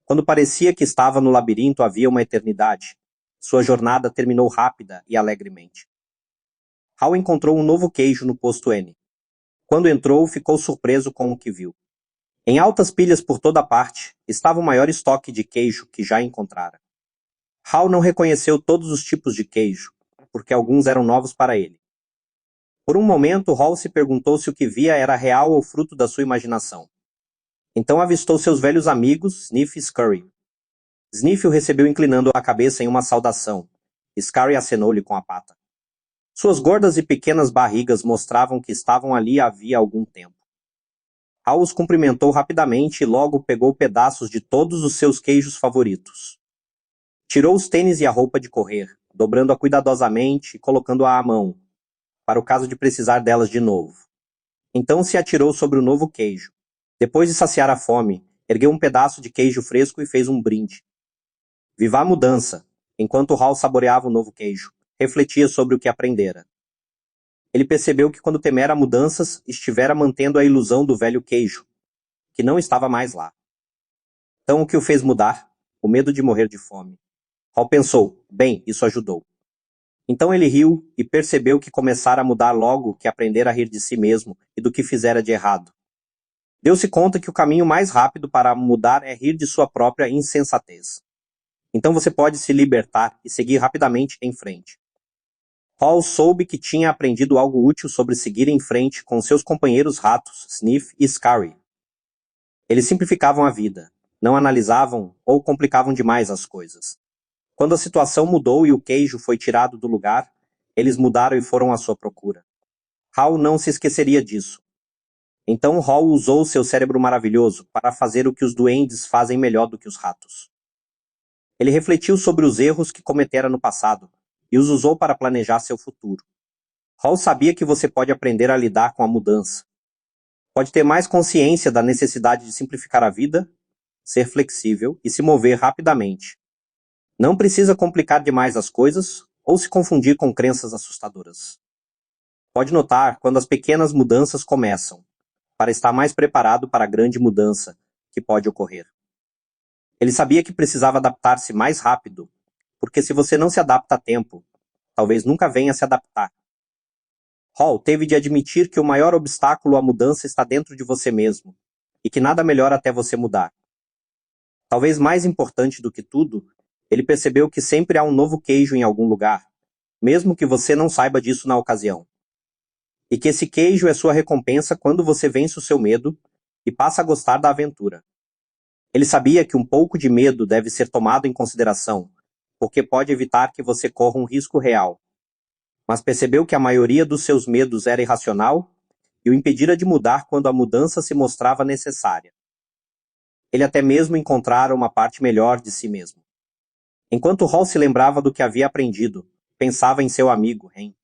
Quando parecia que estava no labirinto havia uma eternidade, sua jornada terminou rápida e alegremente. Hall encontrou um novo queijo no posto N. Quando entrou, ficou surpreso com o que viu. Em altas pilhas por toda parte, estava o maior estoque de queijo que já encontrara. Hall não reconheceu todos os tipos de queijo, porque alguns eram novos para ele. Por um momento, Hall se perguntou se o que via era real ou fruto da sua imaginação. Então avistou seus velhos amigos, Sniff e Scurry. Sniff o recebeu inclinando a cabeça em uma saudação. Scurry acenou-lhe com a pata. Suas gordas e pequenas barrigas mostravam que estavam ali havia algum tempo. Hall os cumprimentou rapidamente e logo pegou pedaços de todos os seus queijos favoritos. Tirou os tênis e a roupa de correr, dobrando-a cuidadosamente e colocando-a à mão, para o caso de precisar delas de novo. Então se atirou sobre o novo queijo. Depois de saciar a fome, ergueu um pedaço de queijo fresco e fez um brinde. Viva a mudança! Enquanto Hal saboreava o novo queijo, refletia sobre o que aprendera. Ele percebeu que quando temera mudanças, estivera mantendo a ilusão do velho queijo, que não estava mais lá. Então o que o fez mudar? O medo de morrer de fome. Hal pensou, bem, isso ajudou. Então ele riu e percebeu que começara a mudar logo que aprendera a rir de si mesmo e do que fizera de errado. Deu-se conta que o caminho mais rápido para mudar é rir de sua própria insensatez. Então você pode se libertar e seguir rapidamente em frente. Hal soube que tinha aprendido algo útil sobre seguir em frente com seus companheiros ratos, Sniff e Scary. Eles simplificavam a vida, não analisavam ou complicavam demais as coisas. Quando a situação mudou e o queijo foi tirado do lugar, eles mudaram e foram à sua procura. Hal não se esqueceria disso. Então Hal usou seu cérebro maravilhoso para fazer o que os duendes fazem melhor do que os ratos. Ele refletiu sobre os erros que cometera no passado e os usou para planejar seu futuro. Hal sabia que você pode aprender a lidar com a mudança. Pode ter mais consciência da necessidade de simplificar a vida, ser flexível e se mover rapidamente. Não precisa complicar demais as coisas ou se confundir com crenças assustadoras. Pode notar quando as pequenas mudanças começam, para estar mais preparado para a grande mudança que pode ocorrer. Ele sabia que precisava adaptar-se mais rápido, porque se você não se adapta a tempo, talvez nunca venha a se adaptar. Hal teve de admitir que o maior obstáculo à mudança está dentro de você mesmo, e que nada melhora até você mudar. Talvez mais importante do que tudo, ele percebeu que sempre há um novo queijo em algum lugar, mesmo que você não saiba disso na ocasião. E que esse queijo é sua recompensa quando você vence o seu medo e passa a gostar da aventura. Ele sabia que um pouco de medo deve ser tomado em consideração, porque pode evitar que você corra um risco real. Mas percebeu que a maioria dos seus medos era irracional e o impedira de mudar quando a mudança se mostrava necessária. Ele até mesmo encontrara uma parte melhor de si mesmo. Enquanto Hal se lembrava do que havia aprendido, pensava em seu amigo, Hen.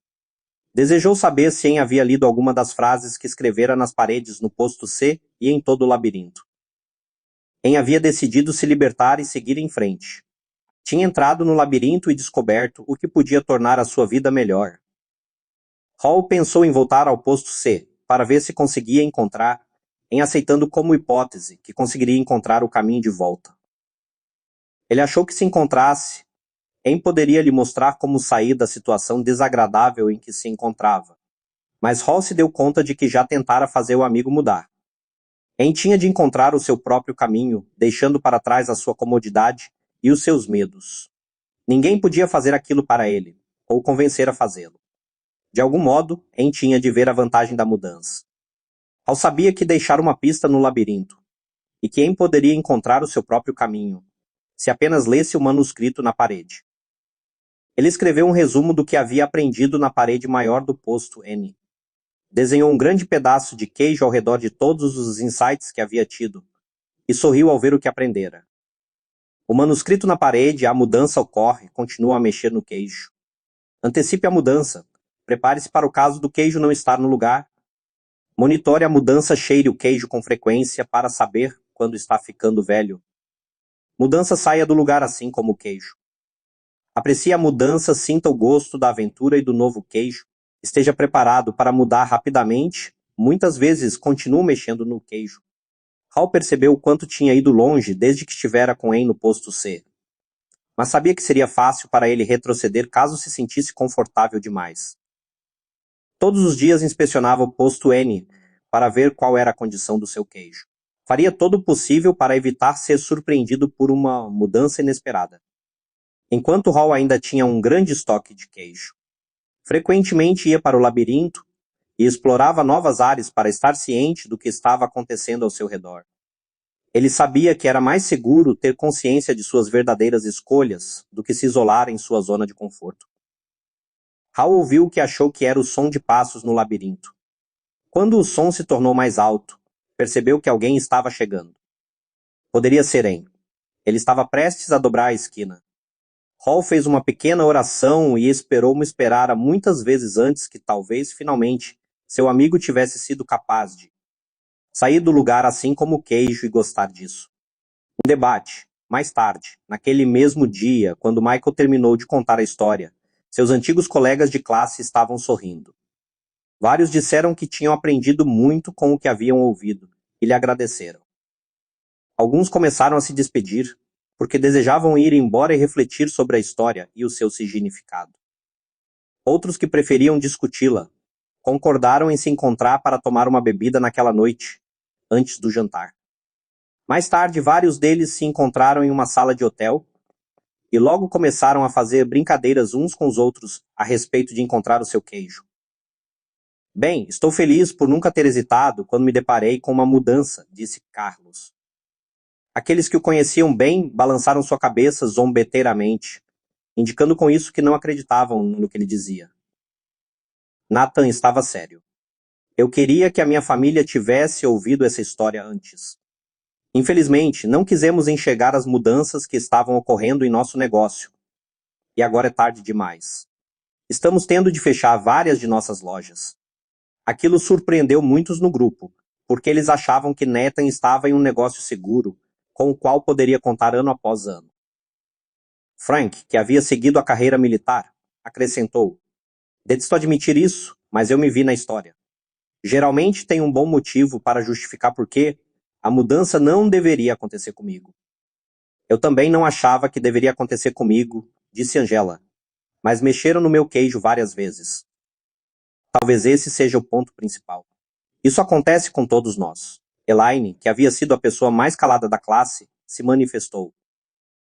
Desejou saber se Hen havia lido alguma das frases que escrevera nas paredes no posto C e em todo o labirinto. Hen havia decidido se libertar e seguir em frente. Tinha entrado no labirinto e descoberto o que podia tornar a sua vida melhor. Hal pensou em voltar ao posto C, para ver se conseguia encontrar, em aceitando como hipótese que conseguiria encontrar o caminho de volta. Ele achou que se encontrasse, Hen poderia lhe mostrar como sair da situação desagradável em que se encontrava. Mas Hal se deu conta de que já tentara fazer o amigo mudar. Hen tinha de encontrar o seu próprio caminho, deixando para trás a sua comodidade e os seus medos. Ninguém podia fazer aquilo para ele, ou convencer a fazê-lo. De algum modo, Hen tinha de ver a vantagem da mudança. Hal sabia que deixara uma pista no labirinto, e que Hen poderia encontrar o seu próprio caminho, se apenas lesse o manuscrito na parede. Ele escreveu um resumo do que havia aprendido na parede maior do posto N. Desenhou um grande pedaço de queijo ao redor de todos os insights que havia tido, e sorriu ao ver o que aprendera. O manuscrito na parede, a mudança ocorre, continua a mexer no queijo. Antecipe a mudança. Prepare-se para o caso do queijo não estar no lugar. Monitore a mudança, cheire o queijo com frequência para saber quando está ficando velho. Mudança saia do lugar assim como o queijo. Aprecie a mudança, sinta o gosto da aventura e do novo queijo. Esteja preparado para mudar rapidamente. Muitas vezes continue mexendo no queijo. Hal percebeu o quanto tinha ido longe desde que estivera com Hen no posto C. Mas sabia que seria fácil para ele retroceder caso se sentisse confortável demais. Todos os dias inspecionava o posto N para ver qual era a condição do seu queijo. Faria todo o possível para evitar ser surpreendido por uma mudança inesperada. Enquanto Hal ainda tinha um grande estoque de queijo. Frequentemente ia para o labirinto e explorava novas áreas para estar ciente do que estava acontecendo ao seu redor. Ele sabia que era mais seguro ter consciência de suas verdadeiras escolhas do que se isolar em sua zona de conforto. Hal ouviu o que achou que era o som de passos no labirinto. Quando o som se tornou mais alto, percebeu que alguém estava chegando. Poderia ser Hen. Ele estava prestes a dobrar a esquina. Hal fez uma pequena oração e esperou-me esperara muitas vezes antes que talvez, finalmente, seu amigo tivesse sido capaz de sair do lugar assim como o queijo e gostar disso. Um debate. Mais tarde, naquele mesmo dia, quando Michael terminou de contar a história, seus antigos colegas de classe estavam sorrindo. Vários disseram que tinham aprendido muito com o que haviam ouvido e lhe agradeceram. Alguns começaram a se despedir, porque desejavam ir embora e refletir sobre a história e o seu significado. Outros que preferiam discuti-la, concordaram em se encontrar para tomar uma bebida naquela noite, antes do jantar. Mais tarde, vários deles se encontraram em uma sala de hotel e logo começaram a fazer brincadeiras uns com os outros a respeito de encontrar o seu queijo. Bem, estou feliz por nunca ter hesitado quando me deparei com uma mudança, disse Carlos. Aqueles que o conheciam bem balançaram sua cabeça zombeteiramente, indicando com isso que não acreditavam no que ele dizia. Nathan estava sério. Eu queria que a minha família tivesse ouvido essa história antes. Infelizmente, não quisemos enxergar as mudanças que estavam ocorrendo em nosso negócio. E agora é tarde demais. Estamos tendo de fechar várias de nossas lojas. Aquilo surpreendeu muitos no grupo, porque eles achavam que Nathan estava em um negócio seguro, com o qual poderia contar ano após ano. Frank, que havia seguido a carreira militar, acrescentou: Detesto admitir isso, mas eu me vi na história. Geralmente tem um bom motivo para justificar por que a mudança não deveria acontecer comigo. Eu também não achava que deveria acontecer comigo, disse Angela, mas mexeram no meu queijo várias vezes. Talvez esse seja o ponto principal. Isso acontece com todos nós. Elaine, que havia sido a pessoa mais calada da classe, se manifestou.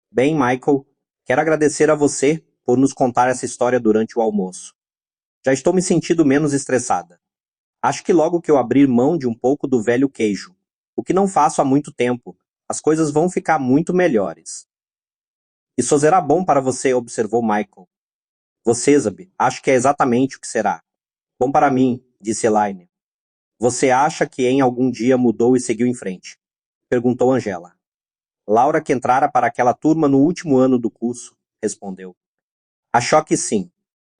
Bem, Michael, quero agradecer a você por nos contar essa história durante o almoço. Já estou me sentindo menos estressada. Acho que logo que eu abrir mão de um pouco do velho queijo, o que não faço há muito tempo, as coisas vão ficar muito melhores. Isso será bom para você, observou Michael. Você, Zabi, acho que é exatamente o que será. Bom para mim, disse Elaine. Você acha que em algum dia mudou e seguiu em frente? Perguntou Angela. Laura, que entrara para aquela turma no último ano do curso, respondeu. Achou que sim.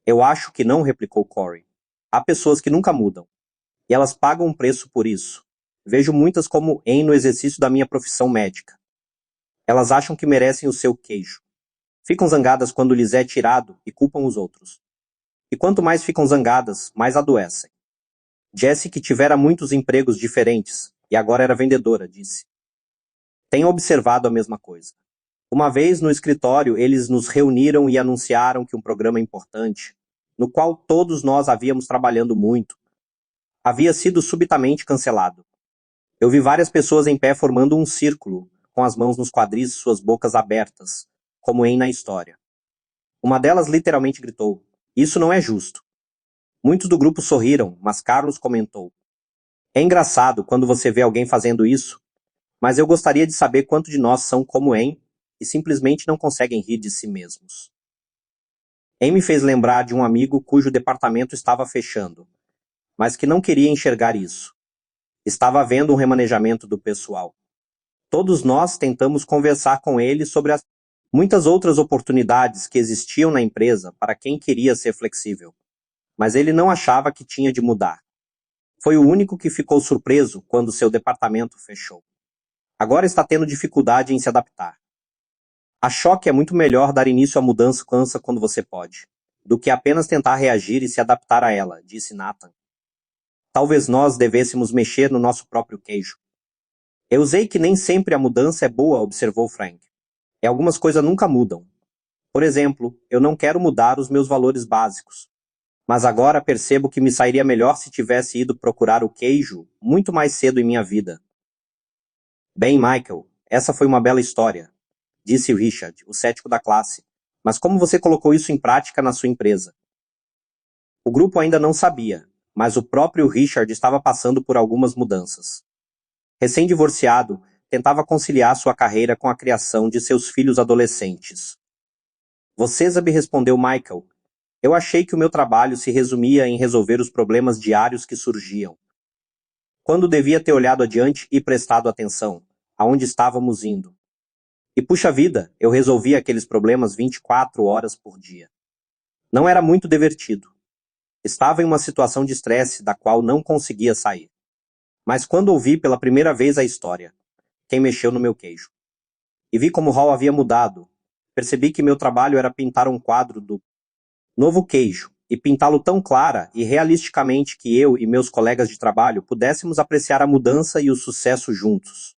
Eu acho que não, replicou Corey. Há pessoas que nunca mudam. E elas pagam um preço por isso. Vejo muitas como em no exercício da minha profissão médica. Elas acham que merecem o seu queijo. Ficam zangadas quando lhes é tirado e culpam os outros. E quanto mais ficam zangadas, mais adoecem. Jessie, que tivera muitos empregos diferentes e agora era vendedora, disse. Tenho observado a mesma coisa. Uma vez no escritório, eles nos reuniram e anunciaram que um programa importante, no qual todos nós havíamos trabalhado muito, havia sido subitamente cancelado. Eu vi várias pessoas em pé formando um círculo, com as mãos nos quadris e suas bocas abertas, como em na história. Uma delas literalmente gritou, isso não é justo. Muitos do grupo sorriram, mas Carlos comentou. É engraçado quando você vê alguém fazendo isso, mas eu gostaria de saber quanto de nós são como em e simplesmente não conseguem rir de si mesmos. Em me fez lembrar de um amigo cujo departamento estava fechando, mas que não queria enxergar isso. Estava havendo um remanejamento do pessoal. Todos nós tentamos conversar com ele sobre as muitas outras oportunidades que existiam na empresa para quem queria ser flexível, mas ele não achava que tinha de mudar. Foi o único que ficou surpreso quando seu departamento fechou. Agora está tendo dificuldade em se adaptar. Achou que é muito melhor dar início à mudança quando você pode, do que apenas tentar reagir e se adaptar a ela, disse Nathan. Talvez nós devêssemos mexer no nosso próprio queijo. Eu usei que nem sempre a mudança é boa, observou Frank. E algumas coisas nunca mudam. Por exemplo, eu não quero mudar os meus valores básicos. Mas agora percebo que me sairia melhor se tivesse ido procurar o queijo muito mais cedo em minha vida. Bem, Michael, essa foi uma bela história, disse Richard, o cético da classe. Mas como você colocou isso em prática na sua empresa? O grupo ainda não sabia, mas o próprio Richard estava passando por algumas mudanças. Recém-divorciado, tentava conciliar sua carreira com a criação de seus filhos adolescentes. Você, Zabi, respondeu Michael. Eu achei que o meu trabalho se resumia em resolver os problemas diários que surgiam. Quando devia ter olhado adiante e prestado atenção, aonde estávamos indo. E puxa vida, eu resolvia aqueles problemas 24 horas por dia. Não era muito divertido. Estava em uma situação de estresse da qual não conseguia sair. Mas quando ouvi pela primeira vez a história, quem mexeu no meu queijo? E vi como Hall havia mudado. Percebi que meu trabalho era pintar um quadro do novo queijo, e pintá-lo tão clara e realisticamente que eu e meus colegas de trabalho pudéssemos apreciar a mudança e o sucesso juntos.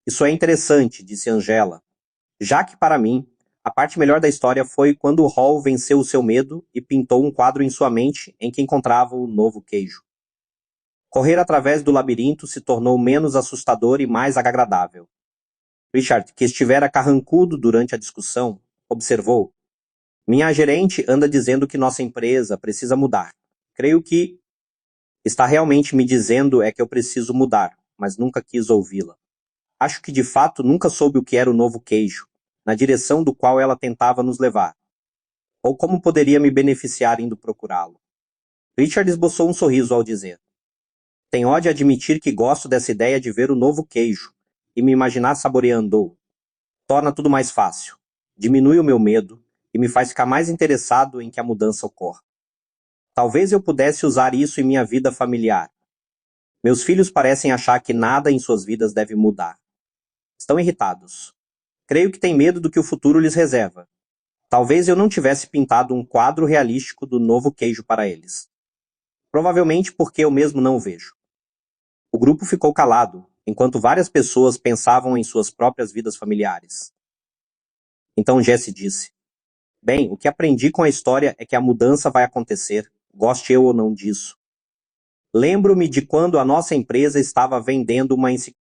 Isso é interessante, disse Angela, já que para mim, a parte melhor da história foi quando Hall venceu o seu medo e pintou um quadro em sua mente em que encontrava o novo queijo. Correr através do labirinto se tornou menos assustador e mais agradável. Richard, que estivera carrancudo durante a discussão, observou: minha gerente anda dizendo que nossa empresa precisa mudar. Creio que está realmente me dizendo é que eu preciso mudar, mas nunca quis ouvi-la. Acho que de fato nunca soube o que era o novo queijo, na direção do qual ela tentava nos levar, ou como poderia me beneficiar indo procurá-lo. Richard esboçou um sorriso ao dizer: tenho de admitir que gosto dessa ideia de ver o novo queijo e me imaginar saboreando-o. Torna tudo mais fácil, diminui o meu medo e me faz ficar mais interessado em que a mudança ocorra. Talvez eu pudesse usar isso em minha vida familiar. Meus filhos parecem achar que nada em suas vidas deve mudar. Estão irritados. Creio que têm medo do que o futuro lhes reserva. Talvez eu não tivesse pintado um quadro realístico do novo queijo para eles. Provavelmente porque eu mesmo não o vejo. O grupo ficou calado, enquanto várias pessoas pensavam em suas próprias vidas familiares. Então Jesse disse: bem, o que aprendi com a história é que a mudança vai acontecer, goste eu ou não disso. Lembro-me de quando a nossa empresa estava vendendo uma enciclopédia.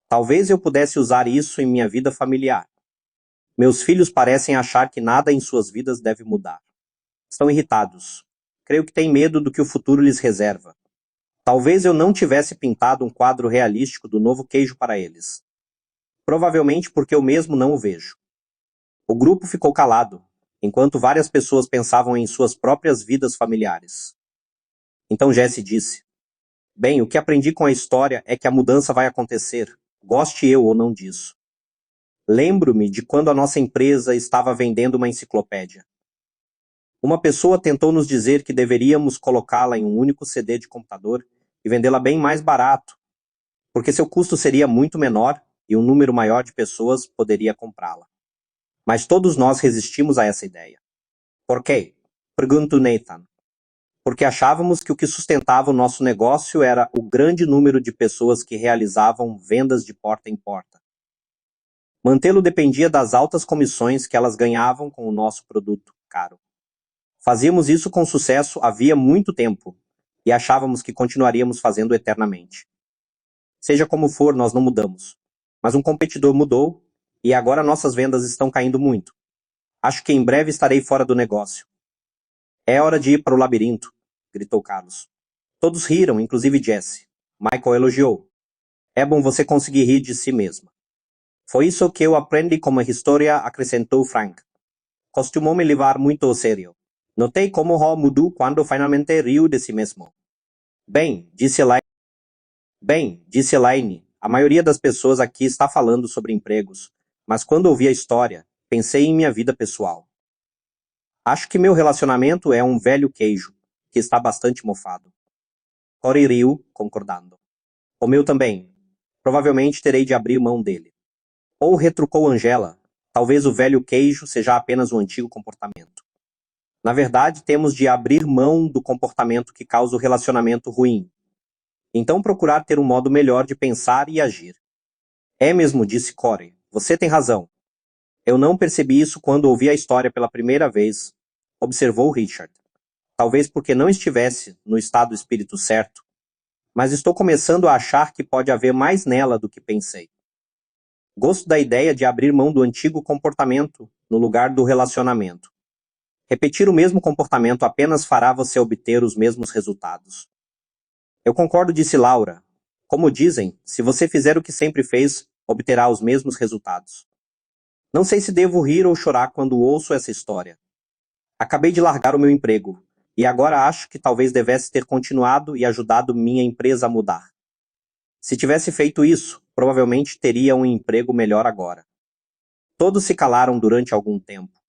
Talvez eu pudesse usar isso em minha vida familiar. Meus filhos parecem achar que nada em suas vidas deve mudar. Estão irritados. Creio que têm medo do que o futuro lhes reserva. Talvez eu não tivesse pintado um quadro realístico do novo queijo para eles. Provavelmente porque eu mesmo não o vejo. O grupo ficou calado, enquanto várias pessoas pensavam em suas próprias vidas familiares. Então Jesse disse: bem, o que aprendi com a história é que a mudança vai acontecer, goste eu ou não disso. Lembro-me de quando a nossa empresa estava vendendo uma enciclopédia. Uma pessoa tentou nos dizer que deveríamos colocá-la em um único CD de computador e vendê-la bem mais barato, porque seu custo seria muito menor e um número maior de pessoas poderia comprá-la. Mas todos nós resistimos a essa ideia. Por quê? Perguntou Nathan. Porque achávamos que o que sustentava o nosso negócio era o grande número de pessoas que realizavam vendas de porta em porta. Mantê-lo dependia das altas comissões que elas ganhavam com o nosso produto caro. Fazíamos isso com sucesso havia muito tempo, e achávamos que continuaríamos fazendo eternamente. Seja como for, nós não mudamos. Mas um competidor mudou, e agora nossas vendas estão caindo muito. Acho que em breve estarei fora do negócio. É hora de ir para o labirinto, gritou Carlos. Todos riram, inclusive Jesse. Michael elogiou. É bom você conseguir rir de si mesma. Foi isso que eu aprendi como história, acrescentou Frank. Costumou me levar muito a sério. Notei como Hall mudou quando finalmente riu de si mesmo. Bem, disse Elaine, a maioria das pessoas aqui está falando sobre empregos, mas quando ouvi a história, pensei em minha vida pessoal. Acho que meu relacionamento é um velho queijo, que está bastante mofado. Corey riu, concordando. O meu também. Provavelmente terei de abrir mão dele. Ou retrucou Angela, talvez o velho queijo seja apenas um antigo comportamento. Na verdade, temos de abrir mão do comportamento que causa o relacionamento ruim. Então procurar ter um modo melhor de pensar e agir. É mesmo, disse Corey. Você tem razão. Eu não percebi isso quando ouvi a história pela primeira vez, observou Richard. Talvez porque não estivesse no estado do espírito certo, mas estou começando a achar que pode haver mais nela do que pensei. Gosto da ideia de abrir mão do antigo comportamento no lugar do relacionamento. Repetir o mesmo comportamento apenas fará você obter os mesmos resultados. Eu concordo, disse Laura. Como dizem, se você fizer o que sempre fez, obterá os mesmos resultados. Não sei se devo rir ou chorar quando ouço essa história. Acabei de largar o meu emprego, e agora acho que talvez devesse ter continuado e ajudado minha empresa a mudar. Se tivesse feito isso, provavelmente teria um emprego melhor agora. Todos se calaram durante algum tempo.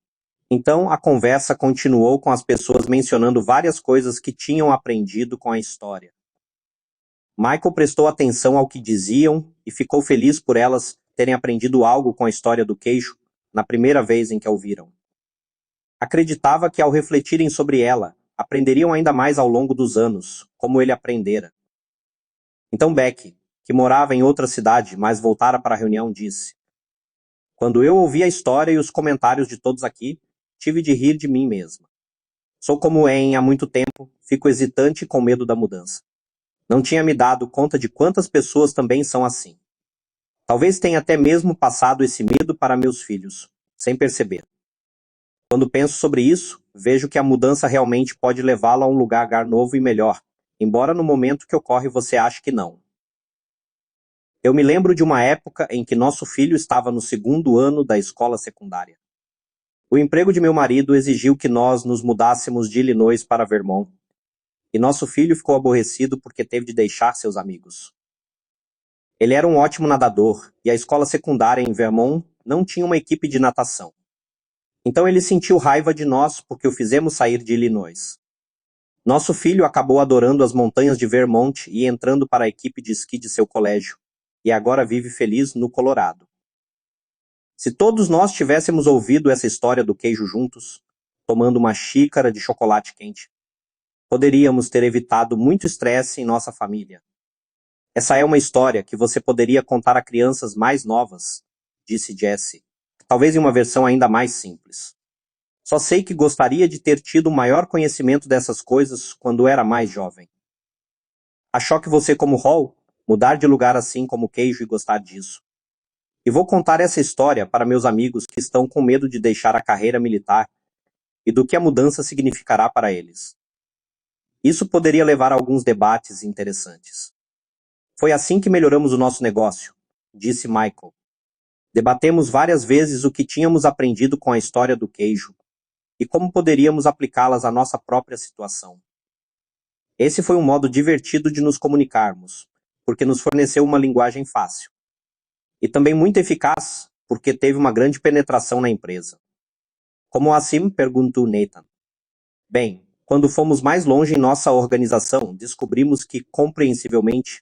Então a conversa continuou com as pessoas mencionando várias coisas que tinham aprendido com a história. Michael prestou atenção ao que diziam e ficou feliz por elas terem aprendido algo com a história do queijo na primeira vez em que a ouviram. Acreditava que ao refletirem sobre ela, aprenderiam ainda mais ao longo dos anos, como ele aprendera. Então Becky, que morava em outra cidade, mas voltara para a reunião, disse: "Quando eu ouvi a história e os comentários de todos aqui, tive de rir de mim mesma. Sou como há muito tempo, fico hesitante e com medo da mudança. Não tinha me dado conta de quantas pessoas também são assim. Talvez tenha até mesmo passado esse medo para meus filhos, sem perceber. Quando penso sobre isso, vejo que a mudança realmente pode levá-lo a um lugar novo e melhor, embora no momento que ocorre você ache que não. Eu me lembro de uma época em que nosso filho estava no 2º ano da escola secundária. O emprego de meu marido exigiu que nós nos mudássemos de Illinois para Vermont, e nosso filho ficou aborrecido porque teve de deixar seus amigos. Ele era um ótimo nadador, e a escola secundária em Vermont não tinha uma equipe de natação. Então ele sentiu raiva de nós porque o fizemos sair de Illinois. Nosso filho acabou adorando as montanhas de Vermont e entrando para a equipe de esqui de seu colégio, e agora vive feliz no Colorado. Se todos nós tivéssemos ouvido essa história do queijo juntos, tomando uma xícara de chocolate quente, poderíamos ter evitado muito estresse em nossa família. Essa é uma história que você poderia contar a crianças mais novas, disse Jessie, talvez em uma versão ainda mais simples. Só sei que gostaria de ter tido maior conhecimento dessas coisas quando era mais jovem. Achou que você como Hall, mudar de lugar assim como queijo e gostar disso. E vou contar essa história para meus amigos que estão com medo de deixar a carreira militar e do que a mudança significará para eles. Isso poderia levar a alguns debates interessantes. Foi assim que melhoramos o nosso negócio, disse Michael. Debatemos várias vezes o que tínhamos aprendido com a história do queijo e como poderíamos aplicá-las à nossa própria situação. Esse foi um modo divertido de nos comunicarmos, porque nos forneceu uma linguagem fácil. E também muito eficaz, porque teve uma grande penetração na empresa. Como assim? Perguntou Nathan. Bem, quando fomos mais longe em nossa organização, descobrimos que, compreensivelmente,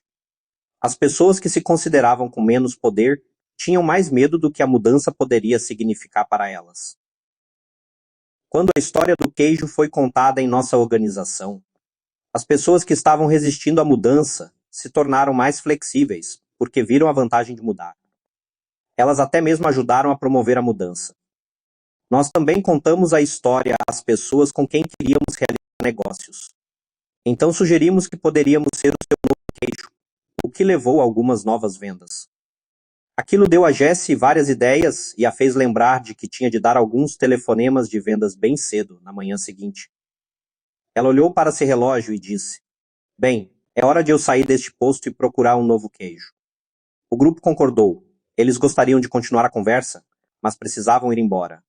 as pessoas que se consideravam com menos poder tinham mais medo do que a mudança poderia significar para elas. Quando a história do queijo foi contada em nossa organização, as pessoas que estavam resistindo à mudança se tornaram mais flexíveis, porque viram a vantagem de mudar. Elas até mesmo ajudaram a promover a mudança. Nós também contamos a história às pessoas com quem queríamos realizar negócios. Então sugerimos que poderíamos ser o seu novo queijo, o que levou a algumas novas vendas. Aquilo deu a Jessie várias ideias e a fez lembrar de que tinha de dar alguns telefonemas de vendas bem cedo, na manhã seguinte. Ela olhou para seu relógio e disse: "Bem, é hora de eu sair deste posto e procurar um novo queijo." O grupo concordou. Eles gostariam de continuar a conversa, mas precisavam ir embora.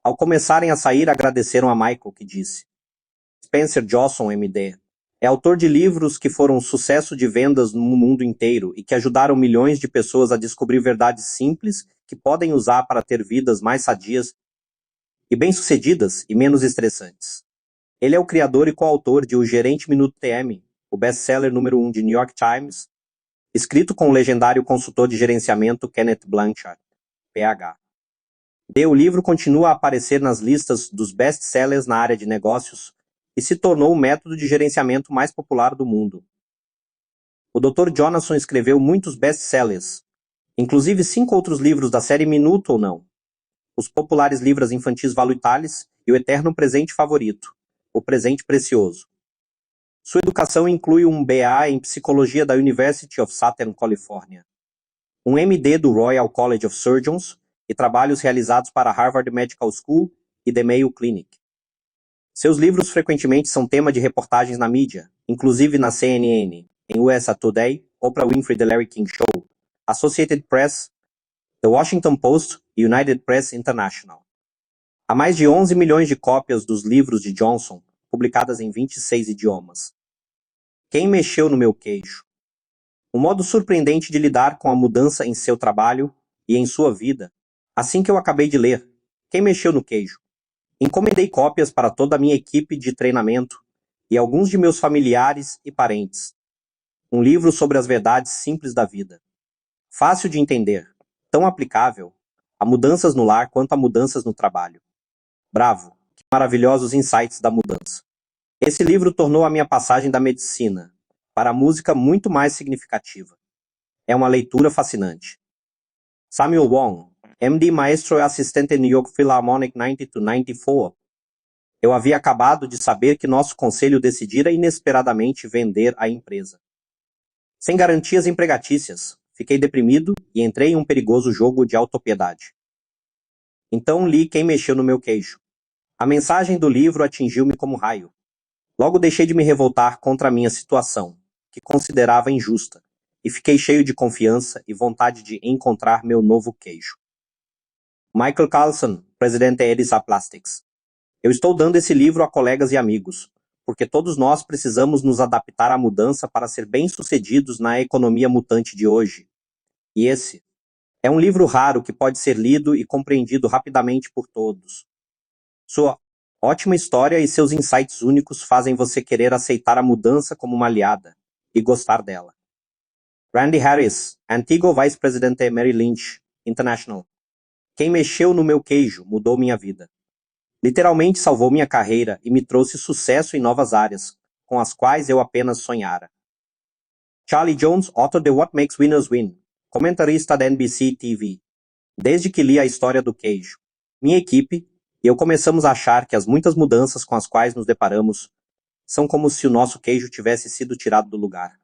Ao começarem a sair, agradeceram a Michael, que disse: "Spencer Johnson, MD, é autor de livros que foram sucesso de vendas no mundo inteiro e que ajudaram milhões de pessoas a descobrir verdades simples que podem usar para ter vidas mais sadias e bem-sucedidas e menos estressantes. Ele é o criador e coautor de O Gerente Minuto TM, o best-seller número 1 de New York Times, escrito com o legendário consultor de gerenciamento Kenneth Blanchard, PH. O livro continua a aparecer nas listas dos best-sellers na área de negócios e se tornou o método de gerenciamento mais popular do mundo. O Dr. Jonasson escreveu muitos best-sellers, inclusive 5 outros livros da série Minuto ou Não, os populares livros infantis Valutalis e o eterno presente favorito, O Presente Precioso. Sua educação inclui um BA em Psicologia da University of Southern California, um MD do Royal College of Surgeons e trabalhos realizados para a Harvard Medical School e The Mayo Clinic. Seus livros frequentemente são tema de reportagens na mídia, inclusive na CNN, em USA Today, Oprah Winfrey The Larry King Show, Associated Press, The Washington Post e United Press International. Há mais de 11 milhões de cópias dos livros de Johnson, publicadas em 26 idiomas. Quem mexeu no meu queijo? Um modo surpreendente de lidar com a mudança em seu trabalho e em sua vida, Assim que eu acabei de ler, Quem Mexeu no Queijo? Encomendei cópias para toda a minha equipe de treinamento e alguns de meus familiares e parentes. Um livro sobre as verdades simples da vida. Fácil de entender, tão aplicável a mudanças no lar quanto a mudanças no trabalho. Bravo, que maravilhosos insights da mudança. Esse livro tornou a minha passagem da medicina para a música muito mais significativa. É uma leitura fascinante. Samuel Wong, MD Maestro e assistente New York Philharmonic 90-94. Eu havia acabado de saber que nosso conselho decidira inesperadamente vender a empresa. Sem garantias empregatícias, fiquei deprimido e entrei em um perigoso jogo de autopiedade. Então li Quem Mexeu no Meu Queijo. A mensagem do livro atingiu-me como raio. Logo deixei de me revoltar contra a minha situação, que considerava injusta, e fiquei cheio de confiança e vontade de encontrar meu novo queijo. Michael Carlson, presidente da Edisa Plastics. Eu estou dando esse livro a colegas e amigos, porque todos nós precisamos nos adaptar à mudança para ser bem-sucedidos na economia mutante de hoje. E esse é um livro raro que pode ser lido e compreendido rapidamente por todos. Sua ótima história e seus insights únicos fazem você querer aceitar a mudança como uma aliada e gostar dela. Randy Harris, antigo vice-presidente Merrill Lynch International. Quem mexeu no meu queijo mudou minha vida. Literalmente salvou minha carreira e me trouxe sucesso em novas áreas, com as quais eu apenas sonhara. Charlie Jones, autor de What Makes Winners Win, comentarista da NBC TV. Desde que li a história do queijo, minha equipe e eu começamos a achar que as muitas mudanças com as quais nos deparamos são como se o nosso queijo tivesse sido tirado do lugar.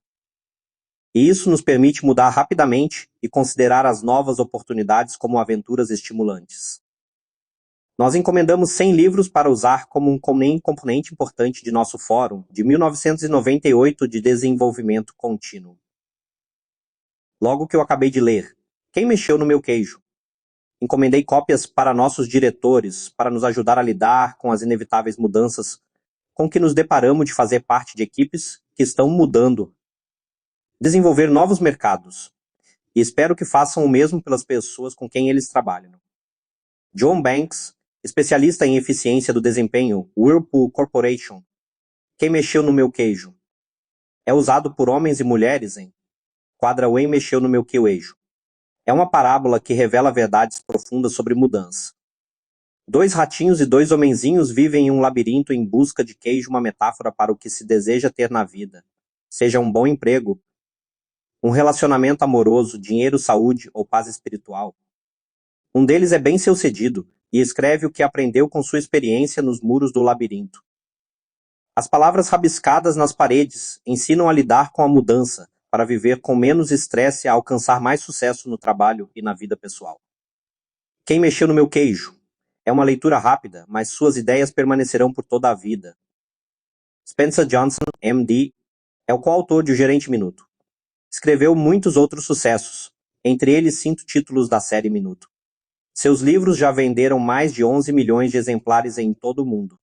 E isso nos permite mudar rapidamente e considerar as novas oportunidades como aventuras estimulantes. Nós encomendamos 100 livros para usar como um componente importante de nosso Fórum de 1998 de Desenvolvimento Contínuo. Logo que eu acabei de ler, Quem Mexeu no Meu Queijo? Encomendei cópias para nossos diretores para nos ajudar a lidar com as inevitáveis mudanças com que nos deparamos de fazer parte de equipes que estão mudando. Desenvolver novos mercados. E espero que façam o mesmo pelas pessoas com quem eles trabalham. John Banks, especialista em eficiência do desempenho, Whirlpool Corporation. Quem mexeu no meu queijo? É usado por homens e mulheres em Quadra-Wayne mexeu no meu queijo. É uma parábola que revela verdades profundas sobre mudança. 2 ratinhos e 2 homenzinhos vivem em um labirinto em busca de queijo, uma metáfora para o que se deseja ter na vida. Seja um bom emprego, um relacionamento amoroso, dinheiro, saúde ou paz espiritual. Um deles é bem-sucedido e escreve o que aprendeu com sua experiência nos muros do labirinto. As palavras rabiscadas nas paredes ensinam a lidar com a mudança, para viver com menos estresse e alcançar mais sucesso no trabalho e na vida pessoal. Quem mexeu no meu queijo? É uma leitura rápida, mas suas ideias permanecerão por toda a vida. Spencer Johnson, MD, é o coautor de O Gerente Minuto. Escreveu muitos outros sucessos, entre eles 5 títulos da série Minuto. Seus livros já venderam mais de 11 milhões de exemplares em todo o mundo.